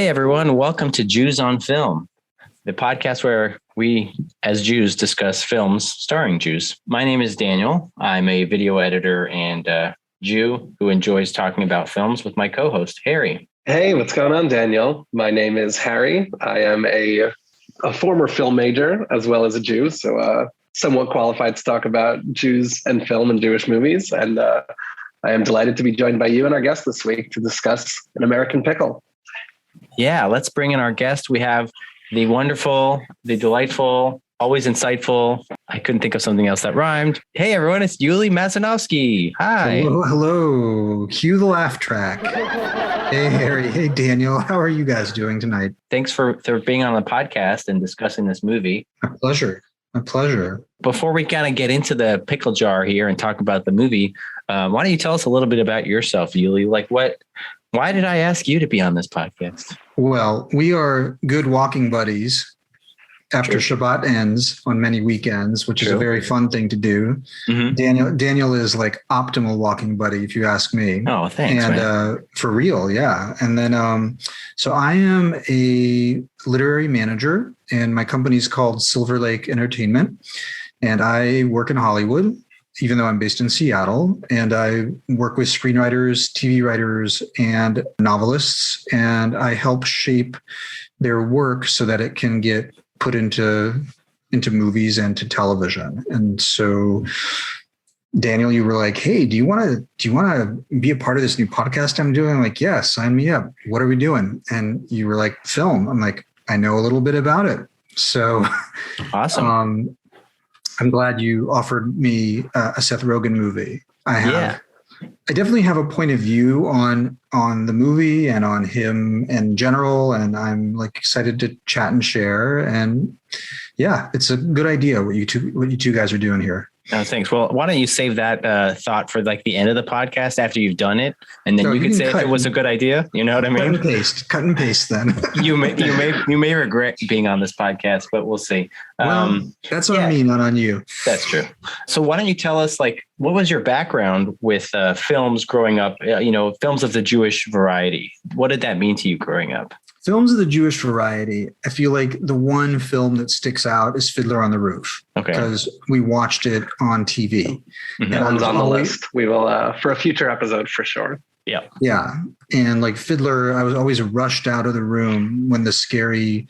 Hey everyone, welcome to Jews on Film, the podcast where we as Jews discuss films starring Jews. My name is Daniel. I'm a video editor and Jew who enjoys talking about films with my co-host, Harry. Hey, what's going on, Daniel? My name is Harry. I am a former film major as well as a Jew, so somewhat qualified to talk about Jews and film and Jewish movies. And I am delighted to be joined by you and our guest this week to discuss An American Pickle. Yeah, let's bring in our guest. We have the wonderful, the delightful, always insightful. I couldn't think of something else that rhymed. Hey, everyone, it's Yuli Masinovsky. Hi. Hello. Cue the laugh track. Hey, Harry. Hey, Daniel. How are you guys doing tonight? Thanks for being on the podcast and discussing this movie. My pleasure. Before we kind of get into the pickle jar here and talk about the movie, why don't you tell us a little bit about yourself, Yuli? Why did I ask you to be on this podcast? Well, we are good walking buddies after Shabbat ends on many weekends, which is a very fun thing to do. Mm-hmm. Daniel is like optimal walking buddy, if you ask me. Oh, thanks. And for real, yeah. And then, so I am a literary manager, and my company is called Silver Lake Entertainment, and I work in Hollywood, even though I'm based in Seattle, and I work with screenwriters, TV writers, and novelists, and I help shape their work so that it can get put into movies and to television. And so, Daniel, you were like, "Hey, do you want to be a part of this new podcast I'm doing?" I'm like, "Yeah, sign me up. What are we doing?" And you were like, "Film." I'm like, "I know a little bit about it." So, awesome. I'm glad you offered me a Seth Rogen movie. I definitely have a point of view on the movie and on him in general, and I'm like excited to chat and share. And yeah, it's a good idea what you two guys are doing here. Oh, thanks. Well, why don't you save that thought for like the end of the podcast after you've done it, and then you can say if it was a good idea. You know what I mean? Cut and paste. Then you may regret being on this podcast, but we'll see. That's on me, not on you. That's true. So why don't you tell us what was your background with films growing up? Films of the Jewish variety. What did that mean to you growing up? Films of the Jewish variety, I feel like the one film that sticks out is Fiddler on the Roof. Okay. Because we watched it on TV. Mm-hmm. That one's on the list. We will, for a future episode for sure. Yeah. Yeah. And like Fiddler, I was always rushed out of the room when the scary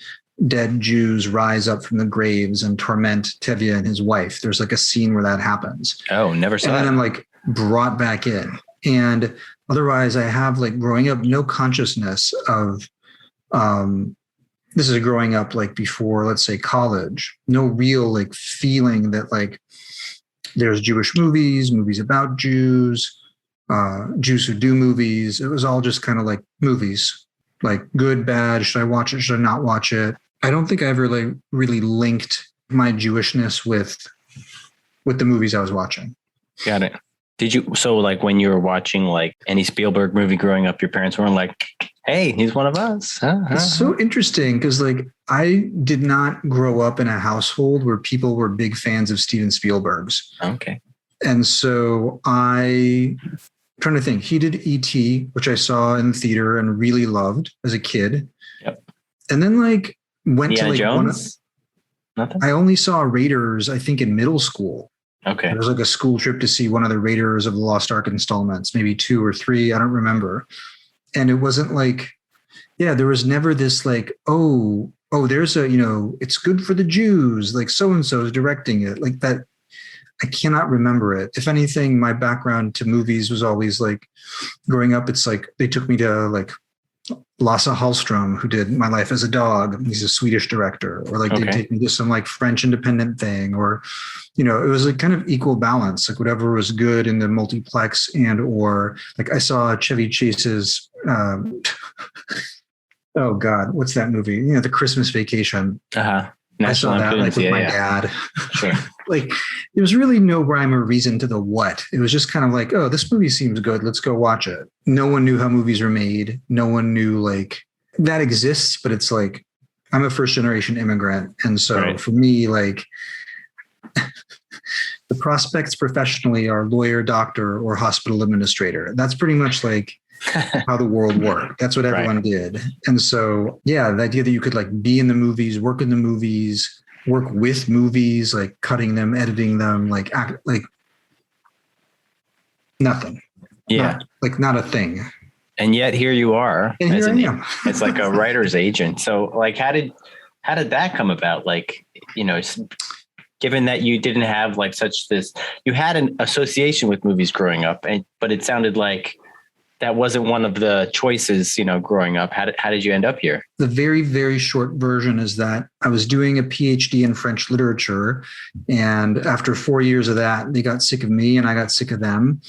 dead Jews rise up from the graves and torment Tevye and his wife. There's like a scene where that happens. Oh, never saw it. And then I'm like brought back in. And otherwise I have like growing up, no consciousness of, this is growing up like before, let's say college, no real like feeling that like there's Jewish movies about Jews, Jews who do movies. It was all just kind of like movies, like good, bad. Should I watch it? Should I not watch it? I don't think I ever like really linked my Jewishness with the movies I was watching. Got it. Did you, so like when you were watching like any Spielberg movie growing up, your parents weren't like, "Hey, he's one of us"? It's so interesting because like I did not grow up in a household where people were big fans of Steven Spielberg's. Okay. And so I'm trying to think, he did E.T., which I saw in the theater and really loved as a kid. Yep. And then like went Indiana to like Jones? Nothing? I only saw Raiders, I think in middle school. Okay. There was like a school trip to see one of the Raiders of the Lost Ark installments, maybe 2 or 3. I don't remember. And it wasn't like, there was never this like, oh, there's a, it's good for the Jews, like so-and-so is directing it like that. I cannot remember it. If anything, my background to movies was always like growing up. It's like they took me to like Lasse Hallström, who did My Life as a Dog. He's a Swedish director. Or like they'd take me to some like French independent thing, or, it was like kind of equal balance, like whatever was good in the multiplex or like I saw Chevy Chase's, oh God, what's that movie? The Christmas Vacation. Uh-huh. I saw that like with my dad. Sure. Like there was really no rhyme or reason to the what. It was just kind of like, oh, this movie seems good. Let's go watch it. No one knew how movies were made. No one knew like that exists, but it's like, I'm a first generation immigrant. And so for me, like the prospects professionally are lawyer, doctor, or hospital administrator. That's pretty much like how the world worked. That's what everyone did. And so, yeah, the idea that you could like be in the movies, work in the movies, work with movies, like cutting them, editing them, like act like nothing. Yeah. Not a thing. And yet here you are. And here I am. It's like a writer's agent. So like, how did that come about? Like, given that you didn't have like you had an association with movies growing up, but it sounded like that wasn't one of the choices, growing up. How did you end up here? The very, very short version is that I was doing a PhD in French literature. And after 4 years of that, they got sick of me and I got sick of them.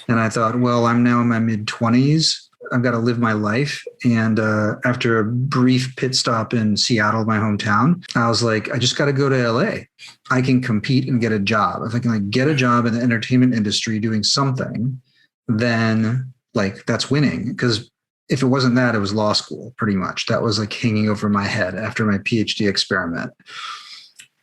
And I thought, well, I'm now in my mid-20s. I've got to live my life. And after a brief pit stop in Seattle, my hometown, I was like, I just got to go to LA. I can compete and get a job. If I can get a job in the entertainment industry doing something, then that's winning. Because if it wasn't that, it was law school, pretty much. That was hanging over my head after my PhD experiment.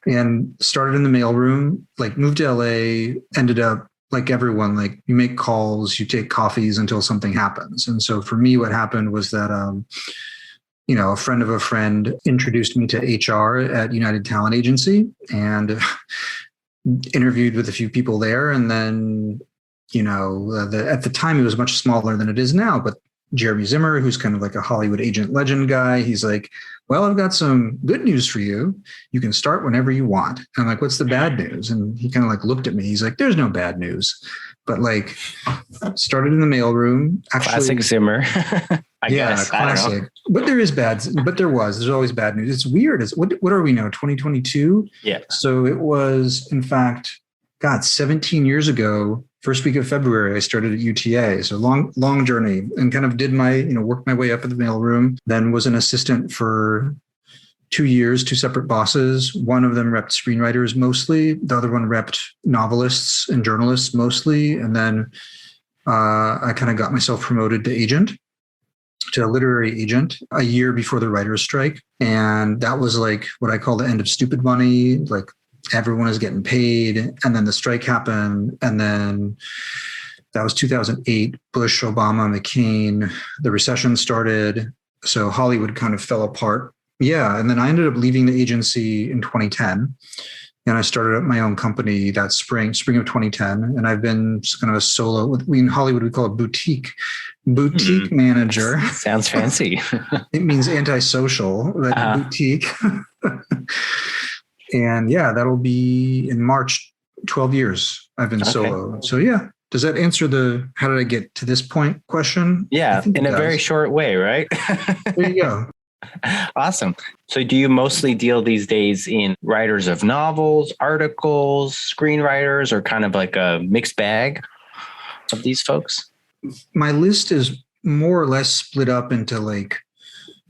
And started in the mailroom, moved to LA, ended up like everyone, you make calls, you take coffees until something happens. And so for me, what happened was that, a friend of a friend introduced me to HR at United Talent Agency and interviewed with a few people there. And then, at the time it was much smaller than it is now, but Jeremy Zimmer, who's kind of like a Hollywood agent legend guy, he's like, well, I've got some good news for you. You can start whenever you want. And I'm like, what's the bad news? And he kind of looked at me. He's like, there's no bad news. But started in the mailroom. Classic Zimmer. I guess. Classic. But there's always bad news. It's weird. What are we now? 2022? Yeah. So it was, in fact, 17 years ago, first week of February, I started at UTA. So long journey, and kind of did worked my way up in the mailroom, then was an assistant for 2 years, two separate bosses. One of them repped screenwriters mostly. The other one repped novelists and journalists mostly. And then I kind of got myself promoted to a literary agent a year before the writer's strike. And that was what I call the end of stupid money. Everyone is getting paid. And then the strike happened. And then that was 2008, Bush, Obama, McCain, the recession started. So Hollywood kind of fell apart. Yeah. And then I ended up leaving the agency in 2010. And I started up my own company that spring of 2010. And I've been just kind of a solo, in Hollywood, we call it boutique manager. Sounds fancy. It means antisocial, but boutique. And yeah, that'll be in March, 12 years I've been solo. So yeah. Does that answer how did I get to this point question? Yeah. In a very short way, right? There you go. Awesome. So do you mostly deal these days in writers of novels, articles, screenwriters, or kind of like a mixed bag of these folks? My list is more or less split up into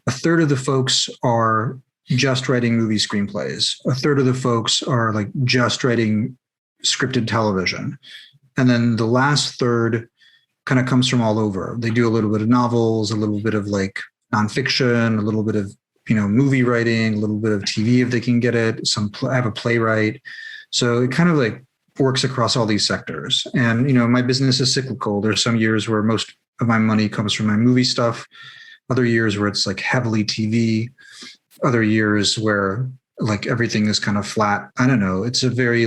a third of the folks are just writing movie screenplays. A third of the folks are just writing scripted television. And then the last third kind of comes from all over. They do a little bit of novels, a little bit of nonfiction, a little bit of, movie writing, a little bit of TV if they can get it. I have a playwright. So it kind of works across all these sectors. And, my business is cyclical. There's some years where most of my money comes from my movie stuff. Other years where it's heavily TV. Other years where everything is kind of flat. I don't know. It's a very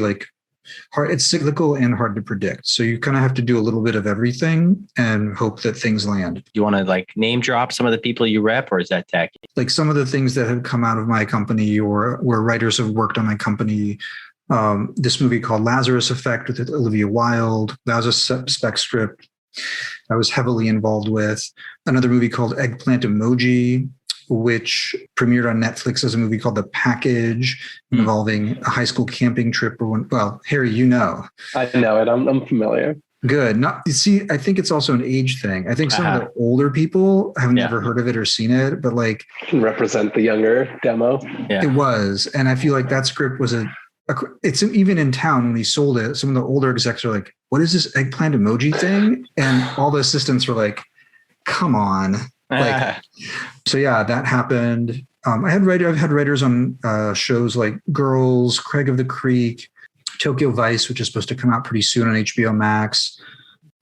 hard. It's cyclical and hard to predict. So you kind of have to do a little bit of everything and hope that things land. You want to name drop some of the people you rep, or is that tacky? Some of the things that have come out of my company or where writers have worked on my company. This movie called Lazarus Effect with Olivia Wilde. That was a spec script I was heavily involved with. Another movie called Eggplant Emoji, which premiered on Netflix as a movie called The Package, involving a high school camping trip. Harry, I know it. I'm familiar. Good. I think it's also an age thing. I think some of the older people have never heard of it or seen it, but can represent the younger demo. Yeah. It was. And I feel that script was it's even in town when we sold it, some of the older execs are like, what is this eggplant emoji thing? And all the assistants were like, come on. So yeah, that happened. I've had writers on shows like Girls, Craig of the Creek, Tokyo Vice, which is supposed to come out pretty soon on HBO Max.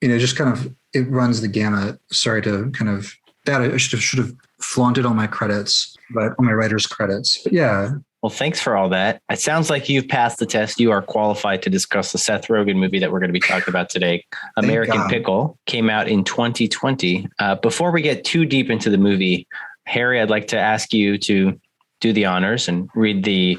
just kind of, it runs the gamut. Sorry to kind of, that I should have flaunted all my credits, but all my writer's credits. But yeah. Well, thanks for all that. It sounds like you've passed the test. You are qualified to discuss the Seth Rogen movie that we're going to be talking about today. American Pickle came out in 2020. Before we get too deep into the movie, Harry, I'd like to ask you to do the honors and read the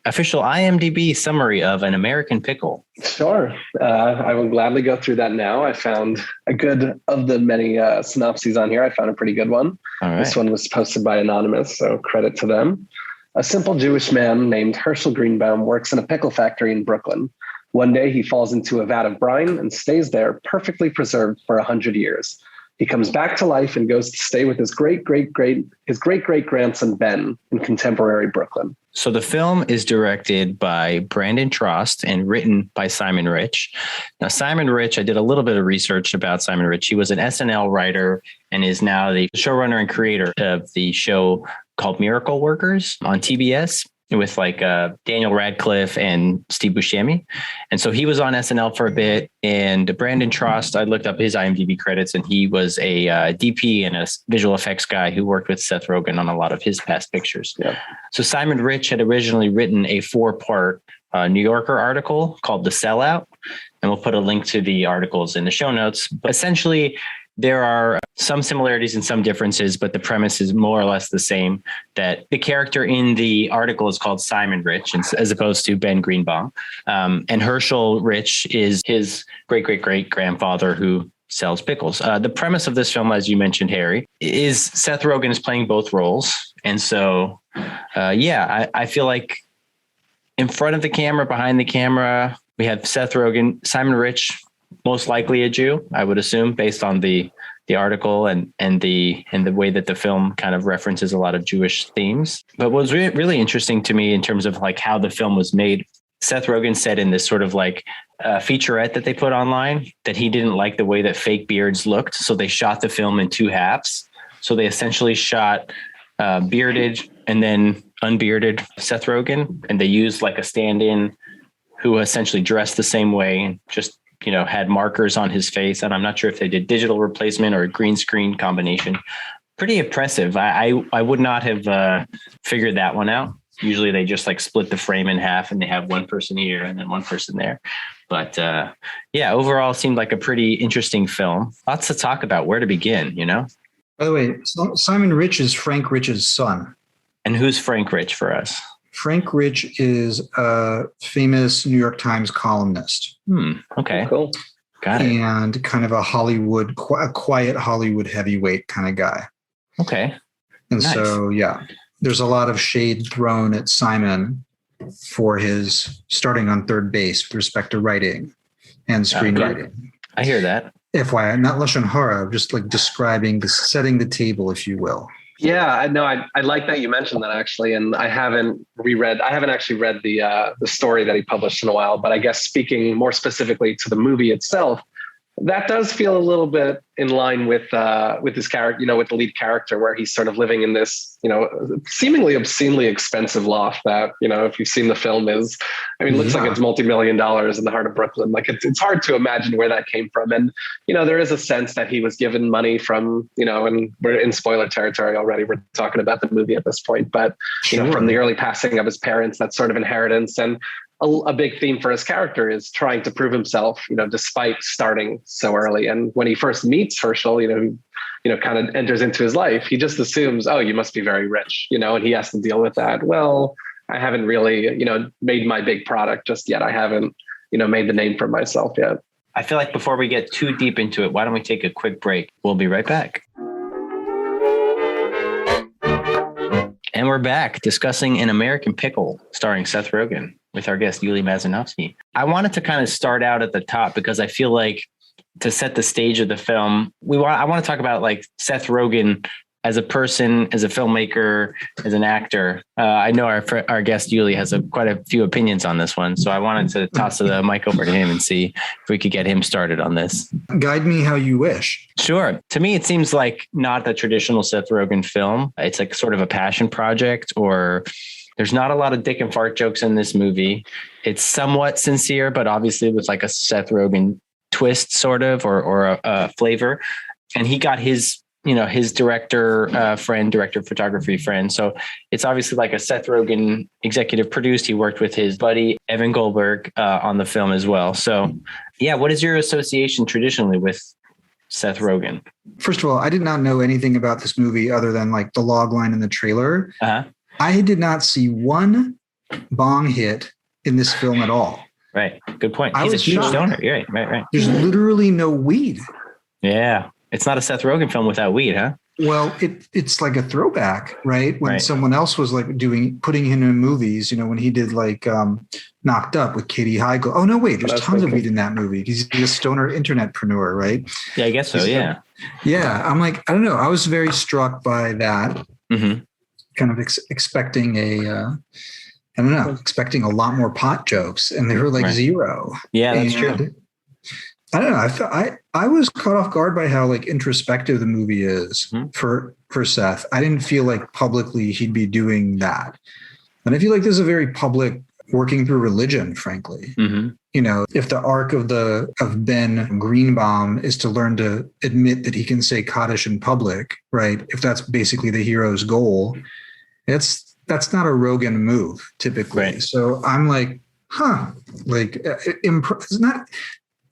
official IMDb summary of An American Pickle. Sure. I will gladly go through that now. I found a good, of the many synopses on here, I found a pretty good one. All right. This one was posted by Anonymous, so credit to them. A simple Jewish man named Herschel Greenbaum works in a pickle factory in Brooklyn. One day he falls into a vat of brine and stays there perfectly preserved for 100 years. He comes back to life and goes to stay with his great-great-grandson Ben in contemporary Brooklyn. So the film is directed by Brandon Trost and written by Simon Rich. Now, Simon Rich, I did a little bit of research about Simon Rich. He was an SNL writer and is now the showrunner and creator of the show called Miracle Workers on TBS with like Daniel Radcliffe and Steve Buscemi. And so he was on SNL for a bit. And Brandon Trost, I looked up his IMDb credits, and he was a DP and a visual effects guy who worked with Seth Rogen on a lot of his past pictures. Yeah. So Simon Rich had originally written a 4-part New Yorker article called The Sellout. And we'll put a link to the articles in the show notes. But essentially, there are some similarities and some differences, but the premise is more or less the same, that the character in the article is called Simon Rich as opposed to Ben Greenbaum. And Herschel Rich is his great-great-great-grandfather who sells pickles. The premise of this film, as you mentioned, Harry, is Seth Rogen is playing both roles. And so, I feel like in front of the camera, behind the camera, we have Seth Rogen, Simon Rich, most likely a Jew, I would assume, based on the article and the way that the film kind of references a lot of Jewish themes. But what was really interesting to me in terms of like how the film was made, Seth Rogen said in this sort of like featurette that they put online that he didn't like the way that fake beards looked. So they shot the film in 2 halves. So they essentially shot bearded and then unbearded Seth Rogen, and they used like a stand-in who essentially dressed the same way and just had markers on his face. And I'm not sure if they did digital replacement or a green screen combination. Pretty impressive. I would not have figured that one out. Usually they just like split the frame in half and they have one person here and then one person there. But overall seemed like a pretty interesting film. Lots to talk about. Where to begin, By the way, Simon Rich is Frank Rich's son. And who's Frank Rich for us? Frank Rich is a famous New York Times columnist. Okay. Cool. Got it. And kind of a quiet Hollywood heavyweight kind of guy. Okay. And nice. So, there's a lot of shade thrown at Simon for his starting on third base with respect to writing and screenwriting. Okay. I hear that. FYI, not Lashon Hara, just like setting the table, if you will. Yeah, I know. I like that you mentioned that actually, and I haven't actually read the story that he published in a while. But I guess speaking more specifically to the movie itself, that does feel a little bit in line with his character, with the lead character, where he's sort of living in this, seemingly obscenely expensive loft that, if you've seen the film looks like it's multi-million dollars in the heart of Brooklyn. Like it's hard to imagine where that came from. And, there is a sense that he was given money from, and we're in spoiler territory already. We're talking about the movie at this point, but, from the early passing of his parents, that sort of inheritance. And a big theme for his character is trying to prove himself, despite starting so early. And when he first meets Herschel, who kind of enters into his life, he just assumes, oh, you must be very rich, and he has to deal with that. Well, I haven't really, made my big product just yet. I haven't, made the name for myself yet. I feel like before we get too deep into it, why don't we take a quick break? We'll be right back. And we're back discussing An American Pickle starring Seth Rogen with our guest, Yuli Masinovsky. I wanted to kind of start out at the top because I feel like to set the stage of the film, I want to talk about like Seth Rogen as a person, as a filmmaker, as an actor. I know our guest Yuli has quite a few opinions on this one, so I wanted to toss the mic over to him and see if we could get him started on this. Guide me how you wish. Sure. To me, it seems like not the traditional Seth Rogen film. It's like sort of a passion project, or there's not a lot of dick and fart jokes in this movie. It's somewhat sincere, but obviously with like a Seth Rogen twist sort of, or a flavor. And he got his director of photography friend. So it's obviously like a Seth Rogen executive produced. He worked with his buddy, Evan Goldberg, on the film as well. So yeah, what is your association traditionally with Seth Rogen? First of all, I did not know anything about this movie other than like the log line in the trailer. Uh-huh. I did not see one bong hit in this film at all. Right. Good point. He's a huge stoner. You're right. There's literally no weed. Yeah. It's not a Seth Rogen film without weed, huh? Well, it's like a throwback, right? When someone else was like putting him in movies, when he did like Knocked Up with Katie Heigl. Oh no, wait, there's tons of weed in that movie. He's a stoner internetpreneur, right? Yeah, I guess so. Yeah. Yeah. I'm like, I don't know. I was very struck by that. Mm-hmm. Kind of expecting expecting a lot more pot jokes, and they were like zero. Yeah, that's true. I don't know. I was caught off guard by how like introspective the movie is for Seth. I didn't feel like publicly he'd be doing that. And I feel like this is a very public working through religion, frankly. Mm-hmm. If the arc of Ben Greenbaum is to learn to admit that he can say Kaddish in public, right? If that's basically the hero's goal, that's not a Rogen move typically. Right. So I'm like,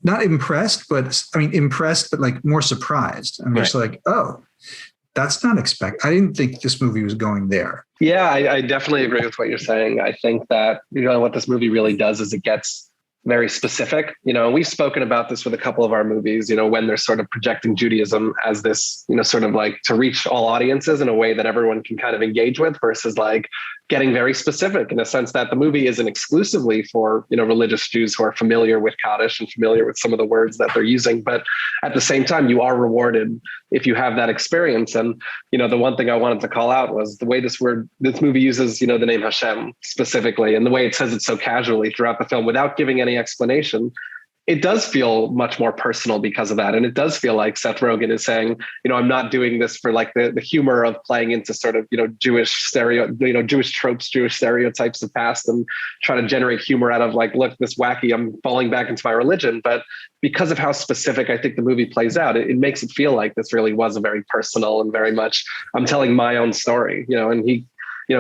not impressed, but impressed, but like more surprised. I'm just like, oh, that's not expected. I didn't think this movie was going there. Yeah, I definitely agree with what you're saying. I think that, what this movie really does is it gets very specific. We've spoken about this with a couple of our movies, when they're sort of projecting Judaism as this, sort of like to reach all audiences in a way that everyone can kind of engage with, versus like getting very specific in a sense that the movie isn't exclusively for, religious Jews who are familiar with Kaddish and familiar with some of the words that they're using. But at the same time, you are rewarded if you have that experience. And, the one thing I wanted to call out was the way this movie uses, the name Hashem specifically, and the way it says it so casually throughout the film without giving any explanation. It does feel much more personal because of that. And it does feel like Seth Rogen is saying, I'm not doing this for like the humor of playing into sort of, Jewish tropes, Jewish stereotypes of past, and trying to generate humor out of like, look, this wacky, I'm falling back into my religion. But because of how specific I think the movie plays out, it makes it feel like this really was a very personal and very much, I'm telling my own story, and he,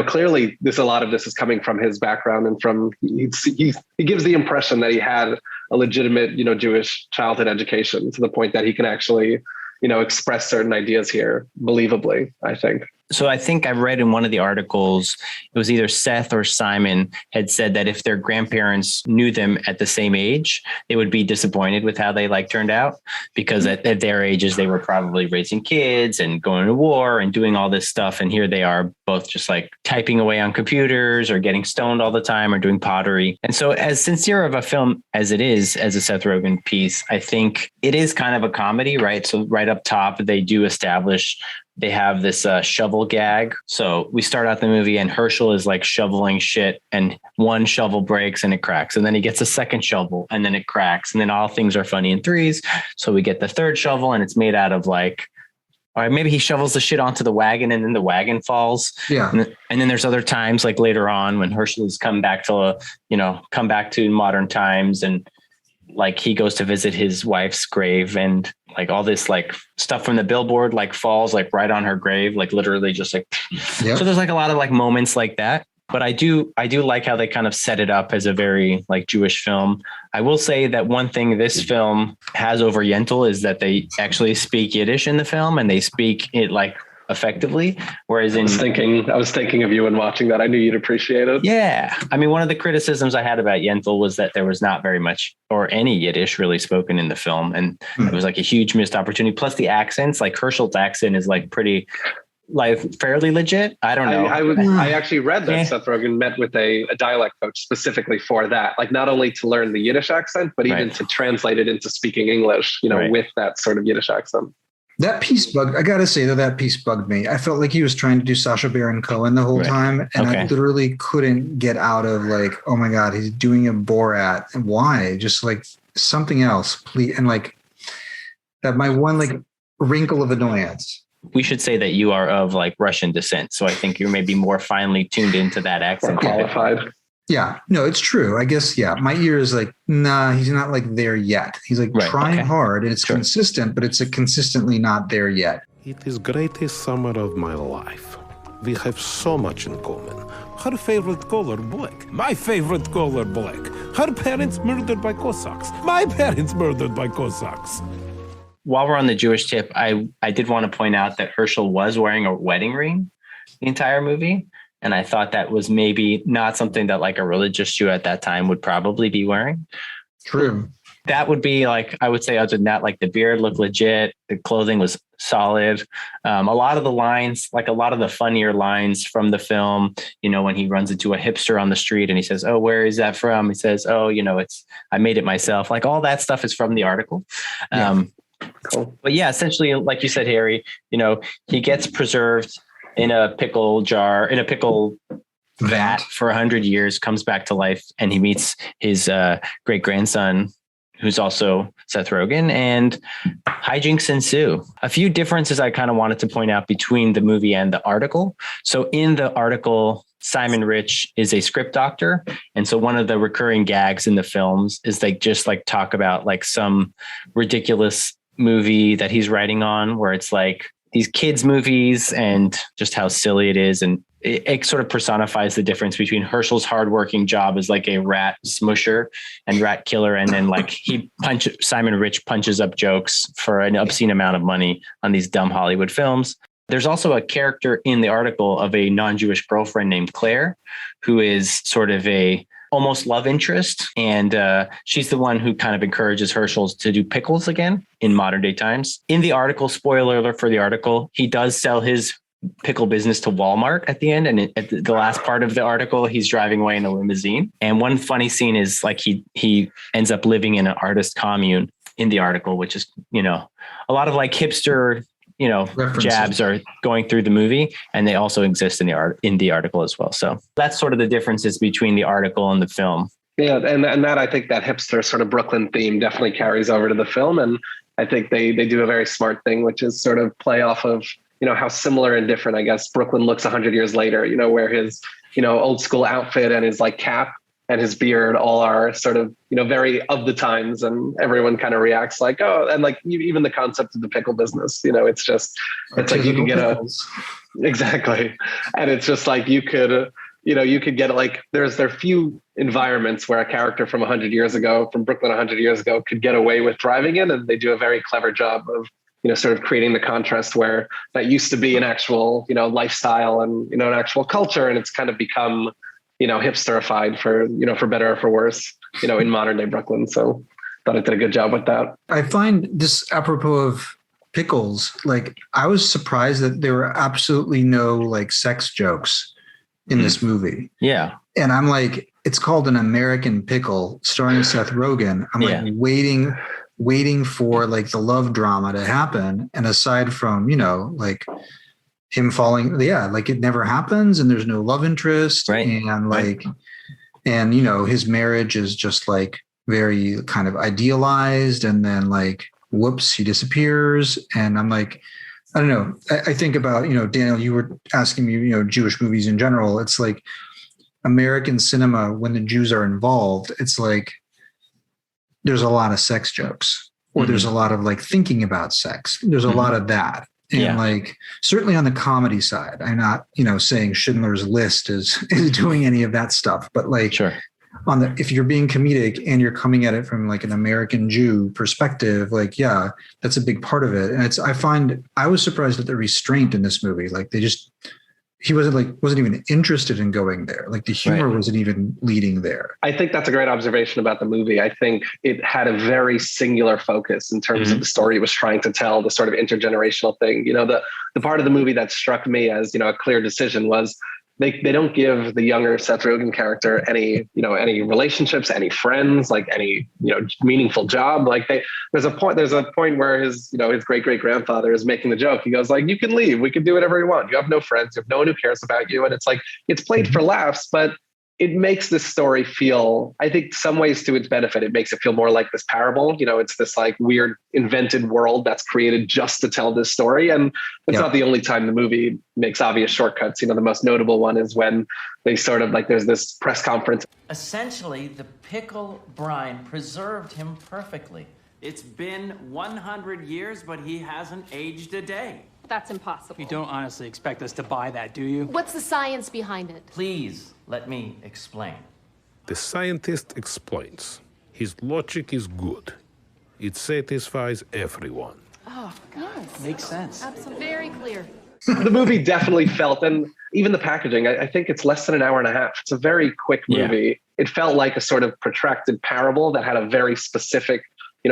clearly a lot of this is coming from his background and from, he gives the impression that he had a legitimate, Jewish childhood education to the point that he can actually, express certain ideas here believably, I think. So I think I read in one of the articles, it was either Seth or Simon had said that if their grandparents knew them at the same age, they would be disappointed with how they turned out, because at their ages, they were probably raising kids and going to war and doing all this stuff. And here they are both just like typing away on computers or getting stoned all the time or doing pottery. And so as sincere of a film as it is, as a Seth Rogen piece, I think it is kind of a comedy, right? So right up top, they do establish they have this shovel gag. So we start out the movie and Herschel is like shoveling shit, and one shovel breaks and it cracks. And then he gets a second shovel and then it cracks. And then all things are funny in threes. So we get the third shovel and it's made out of like, all right, maybe he shovels the shit onto the wagon and then the wagon falls. Yeah. And then there's other times like later on when Herschel has come back to modern times, and like he goes to visit his wife's grave, and like all this like stuff from the billboard like falls like right on her grave, like literally just like, yep. So there's like a lot of like moments like that. But I do like how they kind of set it up as a very like Jewish film. I will say that one thing this film has over Yentl is that they actually speak Yiddish in the film, and they speak it like effectively. Whereas I was thinking of you when watching that. I knew you'd appreciate it. Yeah. I mean, one of the criticisms I had about Yentl was that there was not very much or any Yiddish really spoken in the film. And it was like a huge missed opportunity. Plus the accents, like Herschel's accent is like pretty, like fairly legit. I don't know. I actually read that Seth Rogen met with a dialect coach specifically for that, like not only to learn the Yiddish accent, but even to translate it into speaking English, with that sort of Yiddish accent. That piece I gotta say that piece bugged me. I felt like he was trying to do Sacha Baron Cohen the whole time. And I literally couldn't get out of like, oh my God, he's doing a Borat. And why? Just like something else, please. And like that, my one like wrinkle of annoyance. We should say that you are of like Russian descent. So I think you're maybe more finely tuned into that accent. Qualified. Yeah, no, it's true. I guess, yeah, my ear is like, nah, he's not like there yet. He's like trying hard and it's consistent, but it's consistently not there yet. It is greatest summer of my life. We have so much in common. Her favorite color, black. My favorite color, black. Her parents murdered by Cossacks. My parents murdered by Cossacks. While we're on the Jewish tip, I did want to point out that Herschel was wearing a wedding ring the entire movie. And I thought that was maybe not something that like a religious Jew at that time would probably be wearing. True. That would be like, I would say other than that, like the beard looked legit. The clothing was solid. A lot of the lines, like a lot of the funnier lines from the film, when he runs into a hipster on the street and he says, "Oh, where is that from?" He says, "Oh, I made it myself." Like all that stuff is from the article. Yeah. Cool. But yeah, essentially, like you said, Harry, he gets preserved in a pickle jar, in a pickle vat for 100 years, comes back to life, and he meets his great grandson, who's also Seth Rogen, and hijinks ensue. A few differences I kind of wanted to point out between the movie and the article. So in the article, Simon Rich is a script doctor. And so one of the recurring gags in the films is they just like talk about like some ridiculous movie that he's writing on, where it's like these kids movies and just how silly it is. And it sort of personifies the difference between Herschel's hardworking job as like a rat smusher and rat killer. And then like Simon Rich punches up jokes for an obscene amount of money on these dumb Hollywood films. There's also a character in the article of a non-Jewish girlfriend named Claire, who is sort of a almost love interest. And she's the one who kind of encourages Herschel to do pickles again in modern day times. In the article, spoiler alert for the article, he does sell his pickle business to Walmart at the end. And at the last part of the article, he's driving away in a limousine. And one funny scene is like he ends up living in an artist commune in the article, which is, a lot of like hipster, references. Jabs are going through the movie, and they also exist in the article as well. So that's sort of the differences between the article and the film. Yeah. And that, I think that hipster sort of Brooklyn theme definitely carries over to the film. And I think they do a very smart thing, which is sort of play off of, how similar and different, I guess, Brooklyn looks 100 years later, where his, old school outfit and his like cap and his beard all are sort of, very of the times, and everyone kind of reacts like, oh, and like even the concept of the pickle business, it's like you can get exactly. And it's just like, you could get like, there are few environments where a character from 100 years ago, from Brooklyn 100 years ago, could get away with driving in, and they do a very clever job of, sort of creating the contrast where that used to be an actual, lifestyle and, an actual culture. And it's kind of become, hipsterified for better or for worse, in modern day Brooklyn. So thought it did a good job with that. I find this apropos of pickles, like I was surprised that there were absolutely no like sex jokes in this movie. Yeah. And I'm like, it's called An American Pickle starring Seth Rogen. I'm like waiting for like the love drama to happen. And aside from, like him falling, like it never happens and there's no love interest. Right. And like, and, his marriage is just like very kind of idealized. And then like, whoops, he disappears. And I'm like, I don't know. I think about, Daniel, you were asking me, Jewish movies in general. It's like American cinema, when the Jews are involved, it's like, there's a lot of sex jokes, or there's a lot of like thinking about sex. There's a lot of that. And like, certainly on the comedy side, I'm not, saying Schindler's List is doing any of that stuff, but like if you're being comedic and you're coming at it from like an American Jew perspective, like, yeah, that's a big part of it. And I was surprised at the restraint in this movie. Like he wasn't even interested in going there. Like the humor wasn't even leading there. I think that's a great observation about the movie. I think it had a very singular focus in terms of the story it was trying to tell, the sort of intergenerational thing. The part of the movie that struck me as, a clear decision was they don't give the younger Seth Rogen character any relationships, any friends, like any, meaningful job. Like there's a point where his great-great-grandfather is making the joke. He goes like, you can leave. We can do whatever you want. You have no friends. You have no one who cares about you. And it's like, it's played for laughs, but it makes this story feel, I think some ways to its benefit, it makes it feel more like this parable. It's this like weird invented world that's created just to tell this story. And it's not the only time the movie makes obvious shortcuts. The most notable one is when they sort of like, there's this press conference. Essentially, the pickle brine preserved him perfectly. It's been 100 years, but he hasn't aged a day. That's impossible. You don't honestly expect us to buy that, do you? What's the science behind it? Please, let me explain. The scientist explains. His logic is good. It satisfies everyone. Oh, yes. Makes sense. Absolutely. Very clear. The movie definitely felt, and even the packaging, I think it's less than an hour and a half. It's a very quick movie. Yeah. It felt like a sort of protracted parable that had a very specific,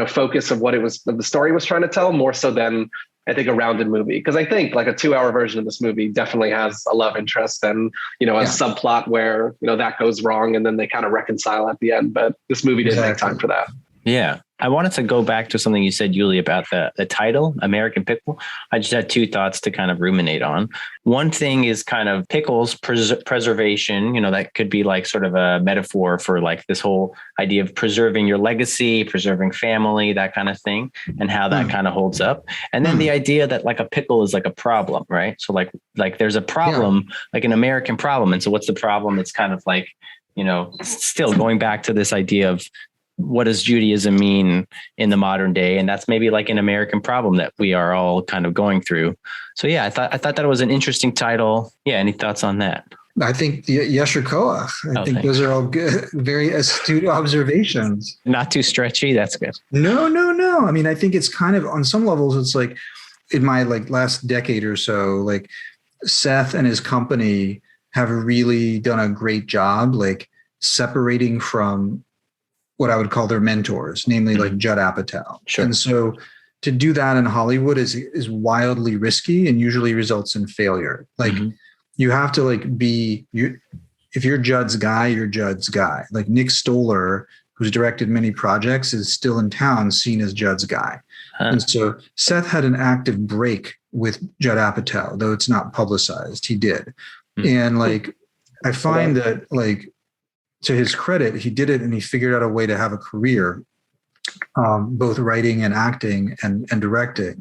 focus of what the story was trying to tell, more so than I think a rounded movie. Because I think like a 2-hour version of this movie definitely has a love interest and, a subplot where, that goes wrong and then they kind of reconcile at the end. But this movie didn't make time for that. Yeah. I wanted to go back to something you said, Yuli, about the title, American Pickle. I just had 2 thoughts to kind of ruminate on. One thing is kind of pickles preservation, that could be like sort of a metaphor for like this whole idea of preserving your legacy, preserving family, that kind of thing, and how that kind of holds up. And then the idea that like a pickle is like a problem, right? So like there's a problem, like an American problem. And so what's the problem? It's kind of like, still going back to this idea of, what does Judaism mean in the modern day? And that's maybe like an American problem that we are all kind of going through. So yeah, I thought that was an interesting title. Yeah. Any thoughts on that? I think Yesher Koach. I think those are all good, very astute observations. Not too stretchy. That's good. No. I mean, I think it's kind of on some levels, it's like in my like last decade or so, like Seth and his company have really done a great job, like separating from what I would call their mentors, namely like Judd Apatow. Sure. And so to do that in Hollywood is wildly risky and usually results in failure. Like you have to like if you're Judd's guy, you're Judd's guy. Like Nick Stoller, who's directed many projects, is still in town seen as Judd's guy. And so Seth had an active break with Judd Apatow, though it's not publicized. He did. And like, I find that like, to his credit, he did it and he figured out a way to have a career, both writing and acting and directing.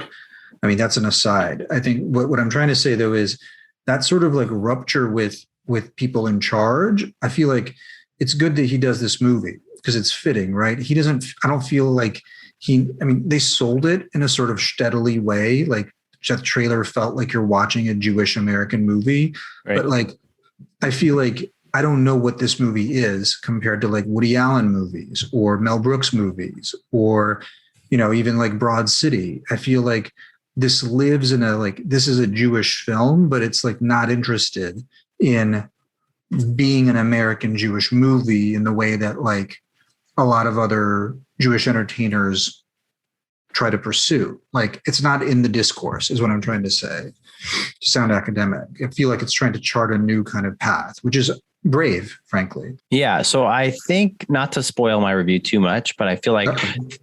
I mean, that's an aside. I think what I'm trying to say, though, is that sort of like rupture with people in charge. I feel like it's good that he does this movie because it's fitting, right? I don't feel like they sold it in a sort of steadily way. Like that trailer felt like you're watching a Jewish American movie, right? But like, I feel like I don't know what this movie is compared to like Woody Allen movies or Mel Brooks movies or, even like Broad City. I feel like this lives in this is a Jewish film, but it's like not interested in being an American Jewish movie in the way that like a lot of other Jewish entertainers try to pursue. Like it's not in the discourse is what I'm trying to say, to sound academic. I feel like it's trying to chart a new kind of path, which is brave, frankly. Yeah. So I think, not to spoil my review too much, but I feel like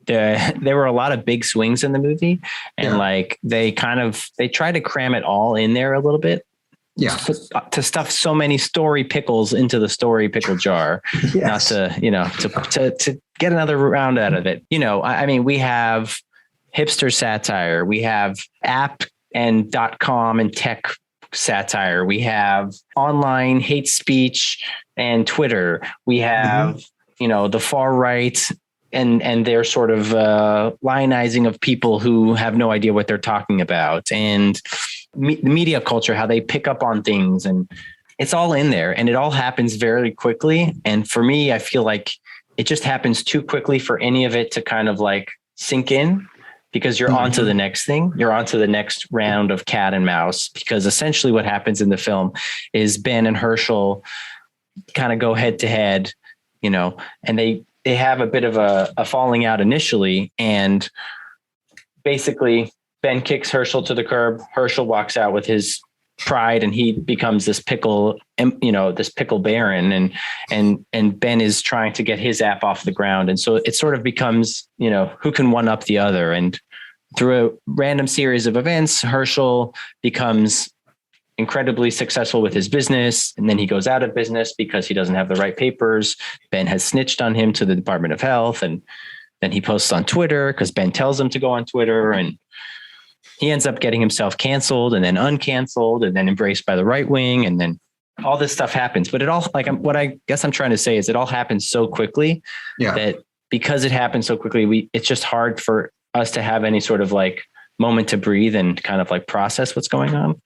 there were a lot of big swings in the movie and like they try to cram it all in there a little bit. Yeah. To stuff so many story pickles into the story pickle jar, not to get another round out of it. I mean, we have hipster satire, we have app and .com and tech satire. We have online hate speech and Twitter. We have, the far right and their sort of lionizing of people who have no idea what they're talking about, and media culture, how they pick up on things, and it's all in there and it all happens very quickly. And for me, I feel like it just happens too quickly for any of it to kind of like sink in. Because you're on to the next thing, you're on to the next round of cat and mouse, because essentially what happens in the film is Ben and Herschel kind of go head to head, and they have a bit of a falling out initially. And basically Ben kicks Herschel to the curb. Herschel walks out with his pride and he becomes this pickle, this pickle baron, and Ben is trying to get his app off the ground. And so it sort of becomes, who can one up the other. And through a random series of events, Herschel becomes incredibly successful with his business. And then he goes out of business because he doesn't have the right papers. Ben has snitched on him to the Department of Health. And then he posts on Twitter because Ben tells him to go on Twitter, and he ends up getting himself canceled and then uncanceled and then embraced by the right wing. And then all this stuff happens, but it all, like, what I guess I'm trying to say is it all happens so quickly that because it happens so quickly, it's just hard for us to have any sort of like moment to breathe and kind of like process what's going on.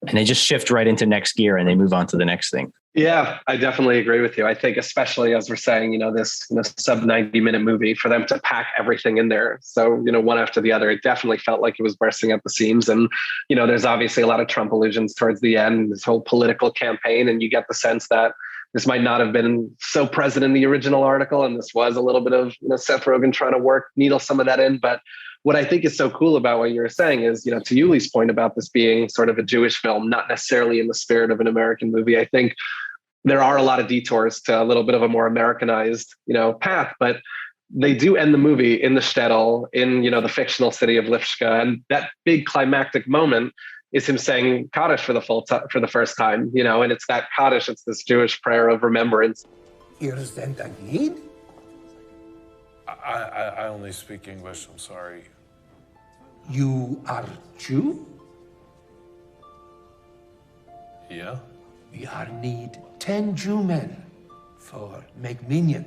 And they just shift right into next gear and they move on to the next thing. Yeah, I definitely agree with you. I think especially as we're saying, this sub 90-minute movie, for them to pack everything in there. So, one after the other, it definitely felt like it was bursting at the seams. And, there's obviously a lot of Trump allusions towards the end, this whole political campaign. And you get the sense that this might not have been so present in the original article. And this was a little bit of Seth Rogen trying to needle some of that in. But what I think is so cool about what you were saying is, to Yuli's point about this being sort of a Jewish film, not necessarily in the spirit of an American movie. I think there are a lot of detours to a little bit of a more Americanized, path, but they do end the movie in the shtetl, in, the fictional city of Lifshka. And that big climactic moment is him saying Kaddish for the first time, and it's that Kaddish, it's this Jewish prayer of remembrance. Ihr seid ein Yid? I only speak English, I'm sorry. You are Jew? Yeah? We are need 10 Jew men for make minyan,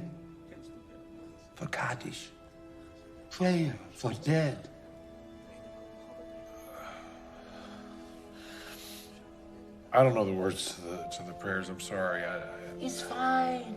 for Kaddish, prayer for dead. I don't know the words to the prayers, I'm sorry. It's fine.